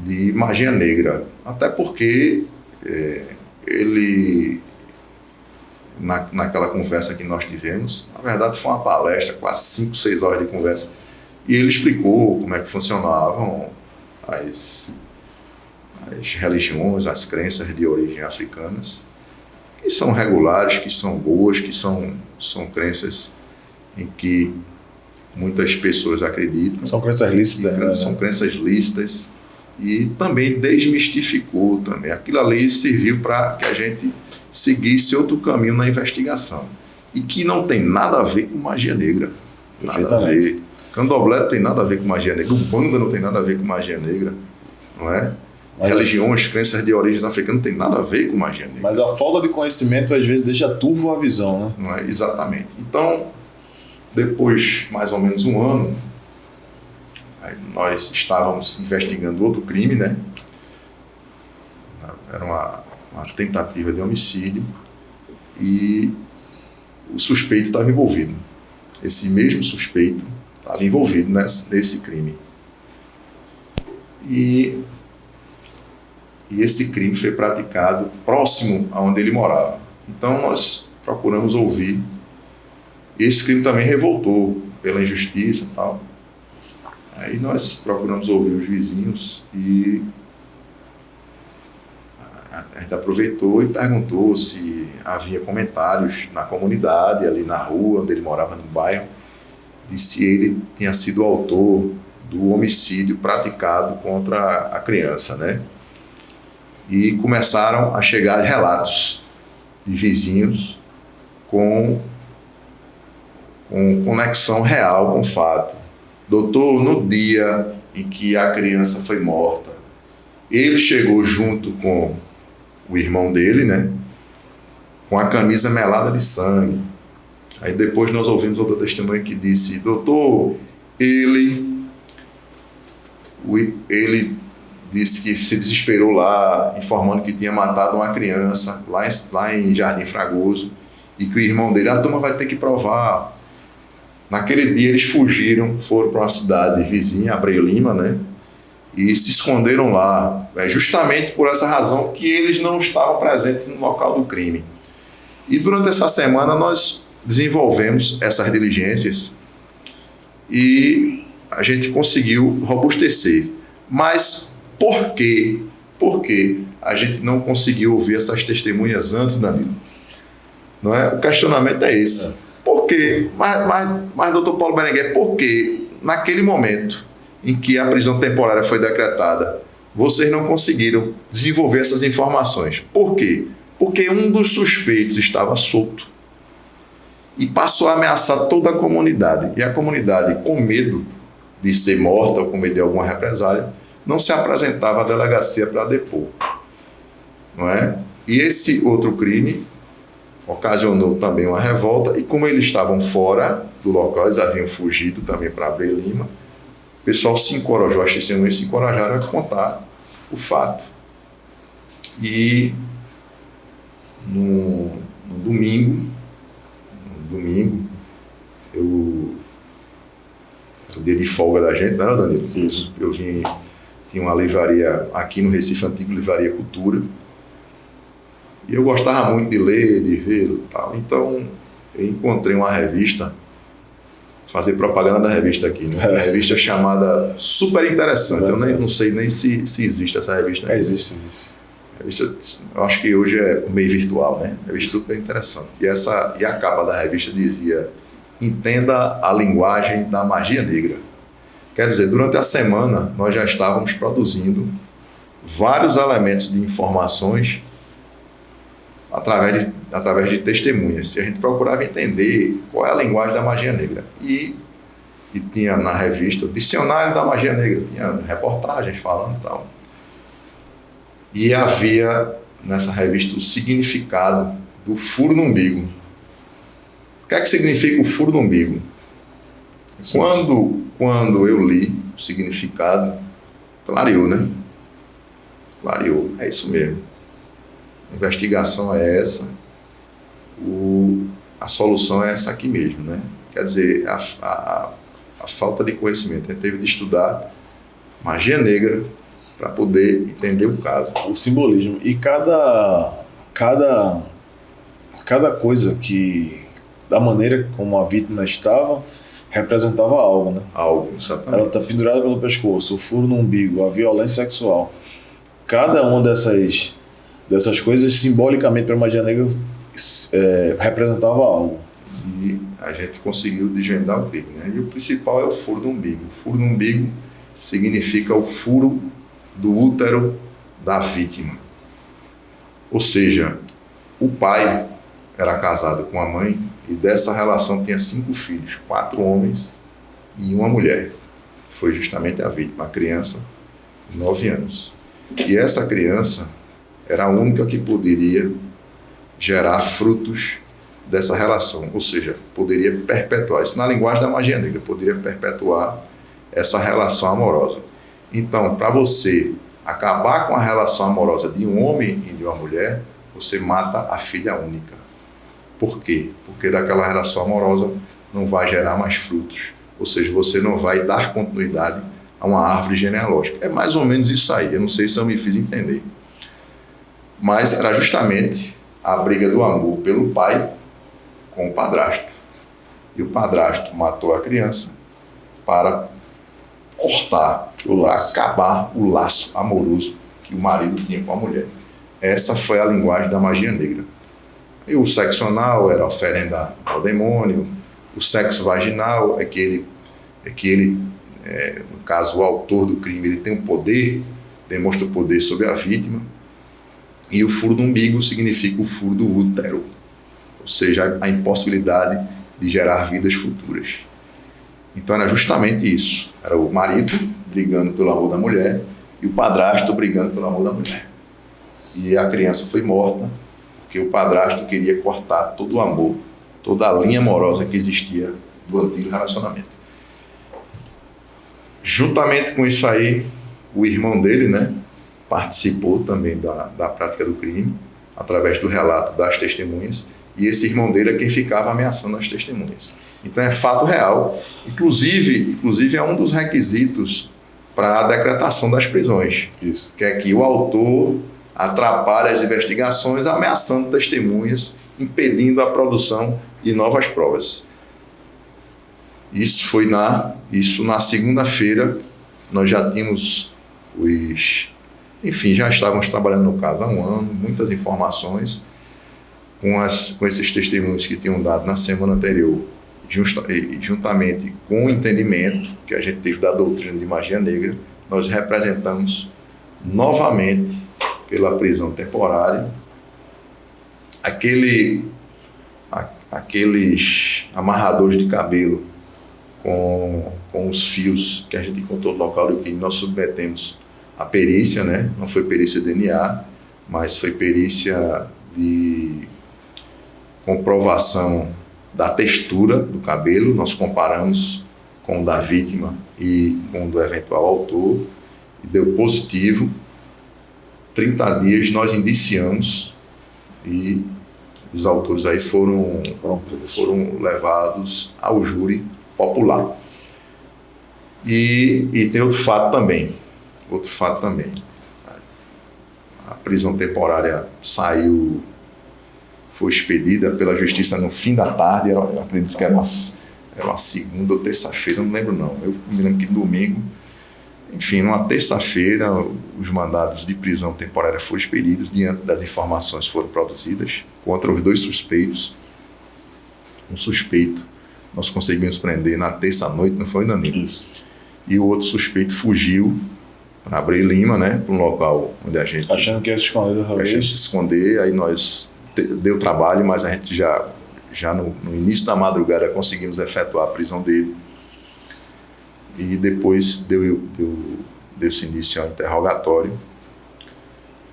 de magia negra, até porque ele, naquela conversa que nós tivemos, na verdade foi uma palestra, quase 5, 6 horas de conversa, e ele explicou como é que funcionavam as religiões, as crenças de origem africanas, que são regulares, que são boas, que são crenças em que muitas pessoas acreditam. São crenças lícitas. Né? São crenças lícitas. E também desmistificou também. Aquilo ali serviu para que a gente seguisse outro caminho na investigação. E que não tem nada a ver com magia negra. Nada a ver. Candomblé não tem nada a ver com magia negra. Umbanda não tem nada a ver com magia negra. Não é? Religiões, crenças de origem africana não tem nada a ver com magia negra. Mas a falta de conhecimento às vezes deixa turvo a visão, né? Não é? Exatamente. Então, depois mais ou menos um ano, nós estávamos investigando outro crime, né? Era uma tentativa de homicídio e o suspeito estava envolvido. Esse mesmo suspeito estava envolvido nesse crime. E esse crime foi praticado próximo a onde ele morava. Então nós procuramos ouvir. Esse crime também revoltou pela injustiça e tal. Aí nós procuramos ouvir os vizinhos e a gente aproveitou e perguntou se havia comentários na comunidade, ali na rua onde ele morava, no bairro, de se ele tinha sido o autor do homicídio praticado contra a criança, né? E começaram a chegar relatos de vizinhos com conexão real com o fato. Doutor, no dia em que a criança foi morta, ele chegou junto com o irmão dele, né? Com a camisa melada de sangue. Aí depois nós ouvimos outra testemunha que disse, doutor, ele disse que se desesperou lá, informando que tinha matado uma criança lá em Jardim Fragoso, e que o irmão dele, a turma vai ter que provar. Naquele dia eles fugiram, foram para uma cidade vizinha, Abreu Lima, né? E se esconderam lá, justamente por essa razão que eles não estavam presentes no local do crime. E durante essa semana nós desenvolvemos essas diligências e a gente conseguiu robustecer. Mas por quê? Por que a gente não conseguiu ouvir essas testemunhas antes, Danilo? Não é? O questionamento é esse. Por quê? Mas doutor Paulo Berenguer, por que naquele momento em que a prisão temporária foi decretada, vocês não conseguiram desenvolver essas informações? Por quê? Porque um dos suspeitos estava solto e passou a ameaçar toda a comunidade. E a comunidade, com medo de ser morta ou com medo de alguma represália, não se apresentava à delegacia para depor, não é? E esse outro crime ocasionou também uma revolta, e como eles estavam fora do local, eles haviam fugido também para Abreu Lima, o pessoal se encorajou, as testemunhas se encorajaram a contar o fato. E no domingo, o dia de folga da gente, não era, Danilo? Isso. Eu vim, tinha uma livraria aqui no Recife Antigo, Livraria Cultura, e eu gostava muito de ler, de ver e tal. Então, eu encontrei uma revista, fazer propaganda da revista aqui, né? Uma revista chamada Super Interessante. Eu não sei nem se existe essa revista. Existe. A revista, eu acho que hoje é meio virtual, né? Revista Super Interessante. E a capa da revista dizia: entenda a linguagem da magia negra. Quer dizer, durante a semana nós já estávamos produzindo vários elementos de informações através de testemunhas. E a gente procurava entender qual é a linguagem da magia negra. E tinha na revista o Dicionário da Magia Negra, tinha reportagens falando e tal. E havia nessa revista o significado do furo no umbigo. O que é que significa o furo no umbigo? Quando eu li o significado, clareou, né? Clareou, é isso mesmo. A investigação é essa, a solução é essa aqui mesmo, né? Quer dizer, a falta de conhecimento. A gente teve de estudar magia negra para poder entender o caso. O simbolismo. E cada coisa que, da maneira como a vítima estava, representava algo, né? Algo, exatamente. Ela está pendurada pelo pescoço, o furo no umbigo, a violência sexual. Cada uma dessas coisas, simbolicamente para a magia negra, representava algo. E a gente conseguiu desvendar o crime, né? E o principal é o furo no umbigo. O furo no umbigo significa o furo do útero da vítima. Ou seja, o pai era casado com a mãe e dessa relação tinha 5 filhos, 4 homens e uma mulher. Foi justamente a vítima, a criança de 9 anos. E essa criança era a única que poderia gerar frutos dessa relação, ou seja, poderia perpetuar, isso na linguagem da magia negra, poderia perpetuar essa relação amorosa. Então, para você acabar com a relação amorosa de um homem e de uma mulher, você mata a filha única. Por quê? Porque daquela relação amorosa não vai gerar mais frutos, ou seja, você não vai dar continuidade a uma árvore genealógica. É mais ou menos isso aí, eu não sei se eu me fiz entender. Mas era justamente a briga do amor pelo pai com o padrasto. E o padrasto matou a criança para cortar, acabar o laço amoroso que o marido tinha com a mulher. Essa foi a linguagem da magia negra. E o sexo anal era oferenda ao demônio, o sexo vaginal é que ele, no caso o autor do crime, ele tem um poder, demonstra o poder sobre a vítima. E o furo do umbigo significa o furo do útero, ou seja, a impossibilidade de gerar vidas futuras. Então era justamente isso, era o marido brigando pelo amor da mulher e o padrasto brigando pelo amor da mulher. E a criança foi morta porque o padrasto queria cortar todo o amor, toda a linha amorosa que existia do antigo relacionamento. Juntamente com isso aí, o irmão dele, né, participou também da prática do crime, através do relato das testemunhas, e esse irmão dele é quem ficava ameaçando as testemunhas. Então é fato real, inclusive é um dos requisitos para a decretação das prisões. Isso. Que é que o autor atrapalhe as investigações, ameaçando testemunhas, impedindo a produção de novas provas. Isso na segunda-feira, nós já tínhamos já estávamos trabalhando no caso há um ano, muitas informações com esses testemunhos que tinham dado na semana anterior, juntamente com o entendimento que a gente teve da doutrina de magia negra, nós representamos novamente, pela prisão temporária, aqueles amarradores de cabelo com os fios que a gente encontrou no local do crime, nós submetemos a perícia, né? Não foi perícia DNA, mas foi perícia de comprovação da textura do cabelo. Nós comparamos com o da vítima e com o do eventual autor e deu positivo. 30 dias nós indiciamos e os autores aí foram levados ao júri popular. E tem outro fato também. A prisão temporária foi expedida pela justiça no fim da tarde, eu acredito que era uma segunda ou terça-feira, não lembro não. Eu me lembro que domingo, enfim, numa terça-feira, os mandados de prisão temporária foram expedidos diante das informações que foram produzidas contra os 2 suspeitos. Um suspeito nós conseguimos prender na terça-noite, não foi, Danilo? Isso. E o outro suspeito fugiu para Abreu Lima, né, para um local onde a gente... Achando que ia se esconder dessa vez. Achando se esconder, aí nós deu trabalho, mas a gente já no início da madrugada conseguimos efetuar a prisão dele. E depois deu-se início ao interrogatório.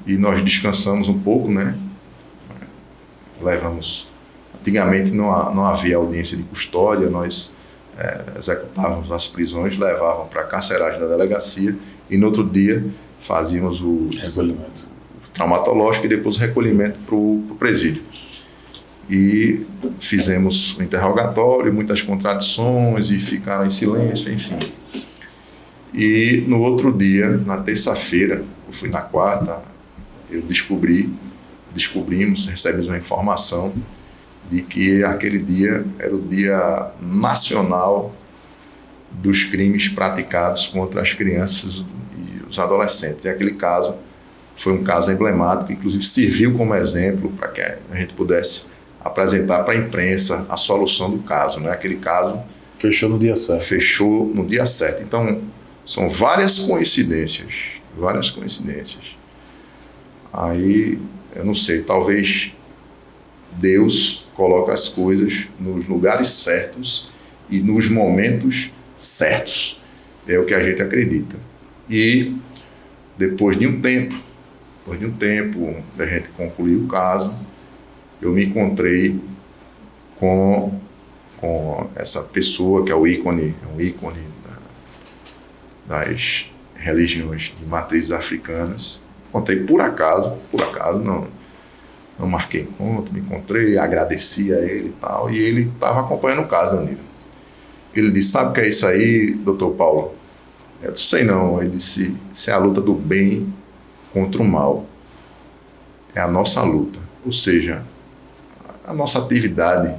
E nós descansamos um pouco, né? Antigamente não havia audiência de custódia, nós executávamos as prisões, levavam para a carceragem da delegacia e no outro dia fazíamos o traumatológico e depois o recolhimento para o presídio. E fizemos o interrogatório, muitas contradições e ficaram em silêncio, enfim. E no outro dia, na terça-feira, eu fui na quarta, recebemos uma informação de que aquele dia era o Dia Nacional dos Crimes Praticados contra as Crianças e os Adolescentes. E aquele caso foi um caso emblemático, inclusive serviu como exemplo para que a gente pudesse apresentar para a imprensa a solução do caso, né? Aquele caso... Fechou no dia certo. Fechou no dia certo. Então, são várias coincidências. Aí, eu não sei, talvez Deus coloca as coisas nos lugares certos e nos momentos certos. É o que a gente acredita. E depois de um tempo, da gente concluir o caso, eu me encontrei com essa pessoa que é um ícone das religiões de matrizes africanas. Encontrei por acaso, não marquei encontro, me encontrei, agradeci a ele e tal, e ele estava acompanhando o caso, Danilo. Ele disse: sabe o que é isso aí, doutor Paulo? Eu disse: sei não. Ele disse: isso é a luta do bem contra o mal. É a nossa luta. Ou seja, a nossa atividade,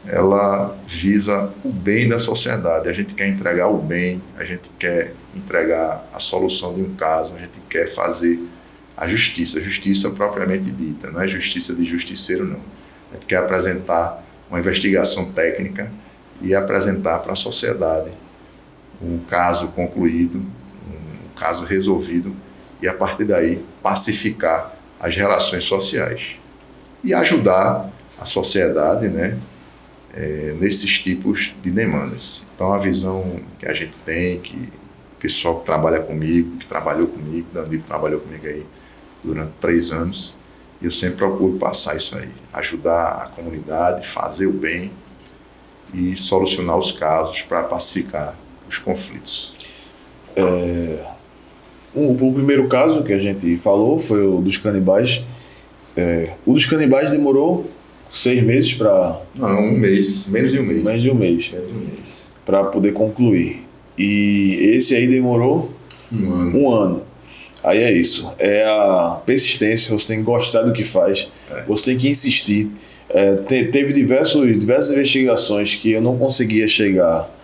ela visa o bem da sociedade. A gente quer entregar o bem, a gente quer entregar a solução de um caso, a gente quer fazer a justiça propriamente dita, não é justiça de justiceiro, não. A gente quer apresentar uma investigação técnica e apresentar para a sociedade um caso concluído, um caso resolvido, e a partir daí pacificar as relações sociais e ajudar a sociedade, né, nesses tipos de demandas. Então, a visão que a gente tem, que o pessoal que trabalha comigo, que trabalhou comigo, Danilo trabalhou comigo aí durante 3 anos, eu sempre procuro passar isso aí, ajudar a comunidade, fazer o bem e solucionar os casos para pacificar os conflitos. O primeiro caso que a gente falou foi o dos canibais. O dos canibais demorou 6 meses para... Não, 1 mês, menos de um mês. Menos de um mês. Para poder concluir. E esse aí demorou 1 ano. 1 ano. Aí é isso. É a persistência, você tem que gostar do que faz, você tem que insistir. Teve diversas investigações que eu não conseguia chegar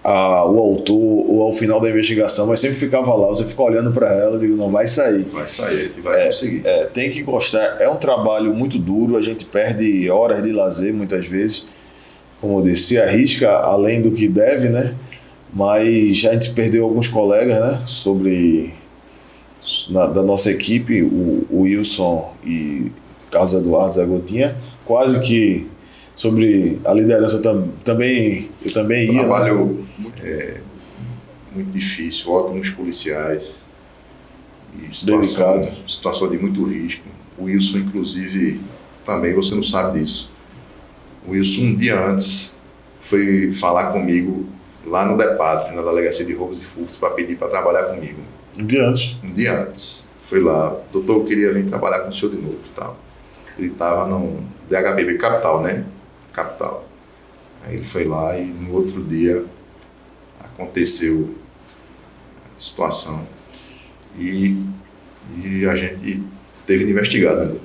ao autor ou ao final da investigação, mas sempre ficava lá, você fica olhando para ela e digo, não, vai sair. Vai sair, a gente vai conseguir. Tem que gostar, é um trabalho muito duro, a gente perde horas de lazer muitas vezes, como eu disse, se arrisca além do que deve, né? Mas a gente perdeu alguns colegas, né? Da nossa equipe, o Wilson e Carlos Eduardo Zé Gotinha, quase que sobre a liderança eu também ia. Trabalho muito difícil, ótimos policiais. E situação de muito risco. O Wilson, inclusive, também você não sabe disso. O Wilson, um dia antes, foi falar comigo lá no DEPATRE, na Delegacia de Roubos e Furtos, para pedir para trabalhar comigo. Um dia antes? Um dia antes. Foi lá, doutor, eu queria vir trabalhar com o senhor de novo. Tal. Ele estava no DHPP, capital, né? Capital. Aí ele foi lá e no outro dia aconteceu a situação. E a gente teve de investigar, né?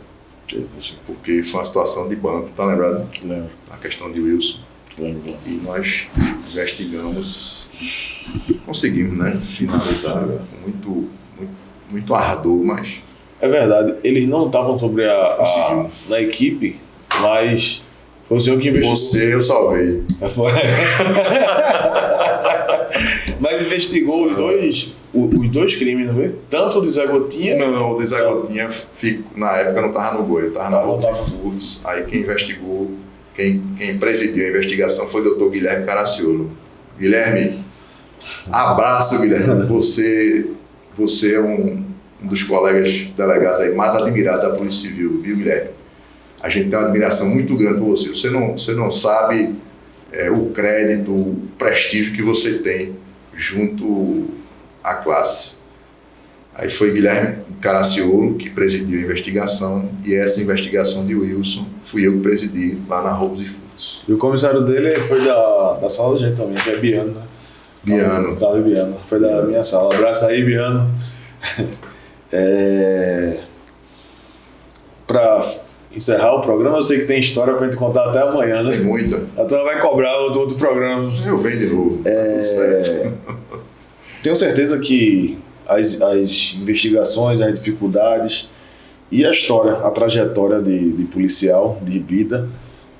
Porque foi uma situação de banco, tá lembrado? Lembro. A questão de Wilson. Lembro. E nós investigamos, conseguimos, né? Finalizar com muito ardor, mas... É verdade, eles não estavam sobre na equipe, mas foi o senhor que investigou. Você eu salvei. Mas investigou os dois crimes, não foi? Tanto o de Zé Gotinha... Não, o de Zé Gotinha, na época não estava no Goi, estava na Roubos e Furtos. Aí quem investigou, quem presidiu a investigação foi o doutor Guilherme Caraciolo. Guilherme, abraço, Guilherme. Você é um dos colegas delegados aí mais admirados da Polícia Civil, viu, Guilherme? A gente tem uma admiração muito grande por você. Você não sabe o crédito, o prestígio que você tem junto à classe. Aí foi Guilherme Caraciolo que presidiu a investigação, e essa investigação de Wilson fui eu que presidi lá na Roubos e Furtos. E o comissário dele foi da sala da gente também, que é Biano, né? Biano. Carlos Biano. Foi da minha sala. Abraço aí, Biano. Para encerrar o programa, eu sei que tem história pra gente contar até amanhã, né? Tem muita. A turma vai cobrar outro programa. Eu venho de novo. Tá tudo certo. Tenho certeza que as investigações, as dificuldades e a história, a trajetória de policial, de vida,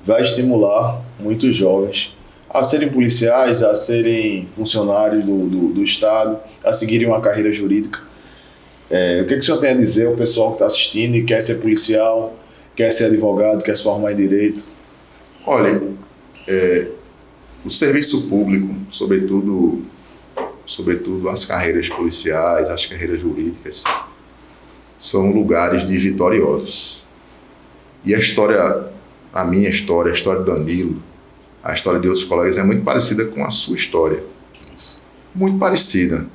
vai estimular muitos jovens a serem policiais, a serem funcionários do Estado, a seguirem uma carreira jurídica. O que o senhor tem a dizer ao pessoal que está assistindo e quer ser policial, quer ser advogado, quer se formar em direito? Olha, o serviço público, sobretudo as carreiras policiais, as carreiras jurídicas, são lugares de vitoriosos. E a minha história, a história de Danilo, a história de outros colegas é muito parecida com a sua história. Muito parecida.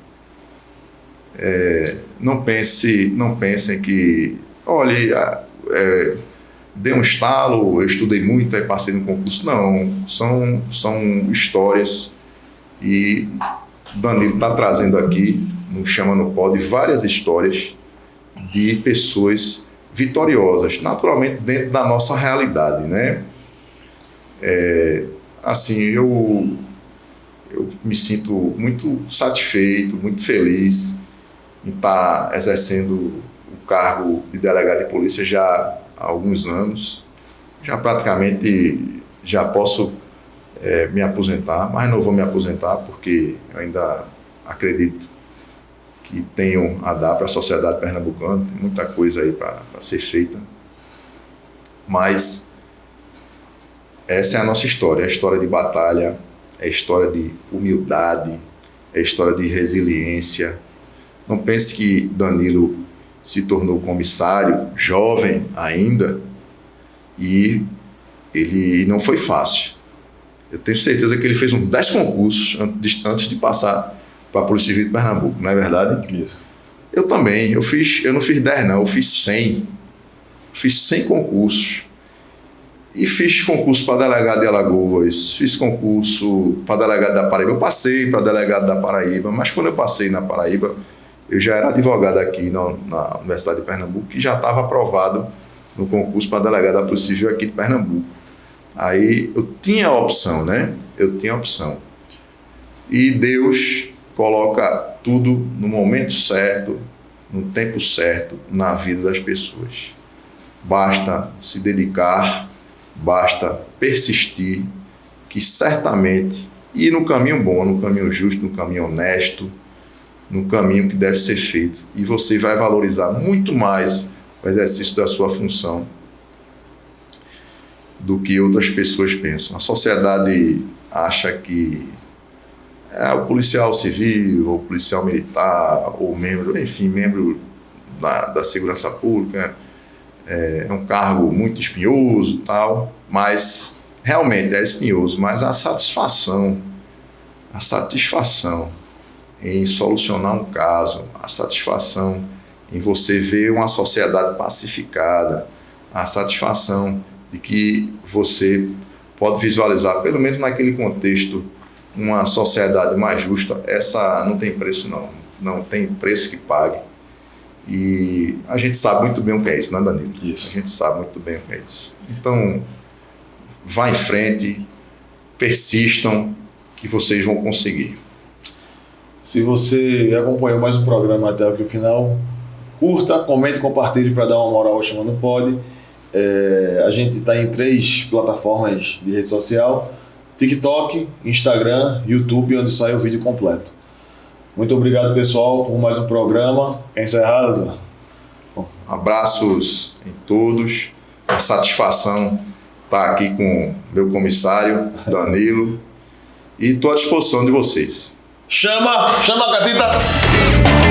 Não pensem que, olha, dei um estalo, eu estudei muito, aí passei no concurso. Não, são histórias, e Danilo está trazendo aqui, no Chama no Pod, várias histórias de pessoas vitoriosas, naturalmente dentro da nossa realidade, né? Assim, eu me sinto muito satisfeito, muito feliz em estar exercendo o cargo de delegado de polícia já há alguns anos. Já praticamente já posso me aposentar, mas não vou me aposentar porque eu ainda acredito que tenho a dar para a sociedade pernambucana, tem muita coisa aí para ser feita. Mas essa é a nossa história, é a história de batalha, é a história de humildade, é a história de resiliência. Não pense que Danilo se tornou comissário, jovem ainda, e ele não foi fácil. Eu tenho certeza que ele fez uns 10 concursos antes de passar para a Polícia Civil de Pernambuco, não é verdade? Isso. Eu também, eu não fiz 10 não, eu fiz 100. Fiz 100 concursos. E fiz concurso para delegado de Alagoas, fiz concurso para delegado da Paraíba. Eu passei para delegado da Paraíba, mas quando eu passei na Paraíba, eu já era advogado aqui na Universidade de Pernambuco e já estava aprovado no concurso para delegado da Polícia Civil aqui de Pernambuco. Aí eu tinha a opção, né? Eu tinha a opção. E Deus coloca tudo no momento certo, no tempo certo, na vida das pessoas. Basta se dedicar, basta persistir, que certamente, e no caminho bom, no caminho justo, no caminho honesto, no caminho que deve ser feito, e você vai valorizar muito mais o exercício da sua função do que outras pessoas pensam. A sociedade acha que o policial civil, ou policial militar, ou membro, enfim, membro da segurança pública. É um cargo muito espinhoso, tal, mas realmente é espinhoso, mas a satisfação em solucionar um caso, a satisfação em você ver uma sociedade pacificada, a satisfação de que você pode visualizar, pelo menos naquele contexto, uma sociedade mais justa, essa não tem preço não tem preço que pague. E a gente sabe muito bem o que é isso, né, Danilo? Isso. A gente sabe muito bem o que é isso. Então, vá em frente, persistam, que vocês vão conseguir. Se você acompanhou mais um programa até aqui o final, curta, comente, compartilhe para dar uma moral ao Chamando Pode. A gente está em 3 plataformas de rede social: TikTok, Instagram, YouTube, onde sai o vídeo completo. Muito obrigado, pessoal, por mais um programa. Quer encerrar, Zé? Abraços em todos. Uma satisfação estar aqui com meu comissário, Danilo. E estou à disposição de vocês. Chama a gatita!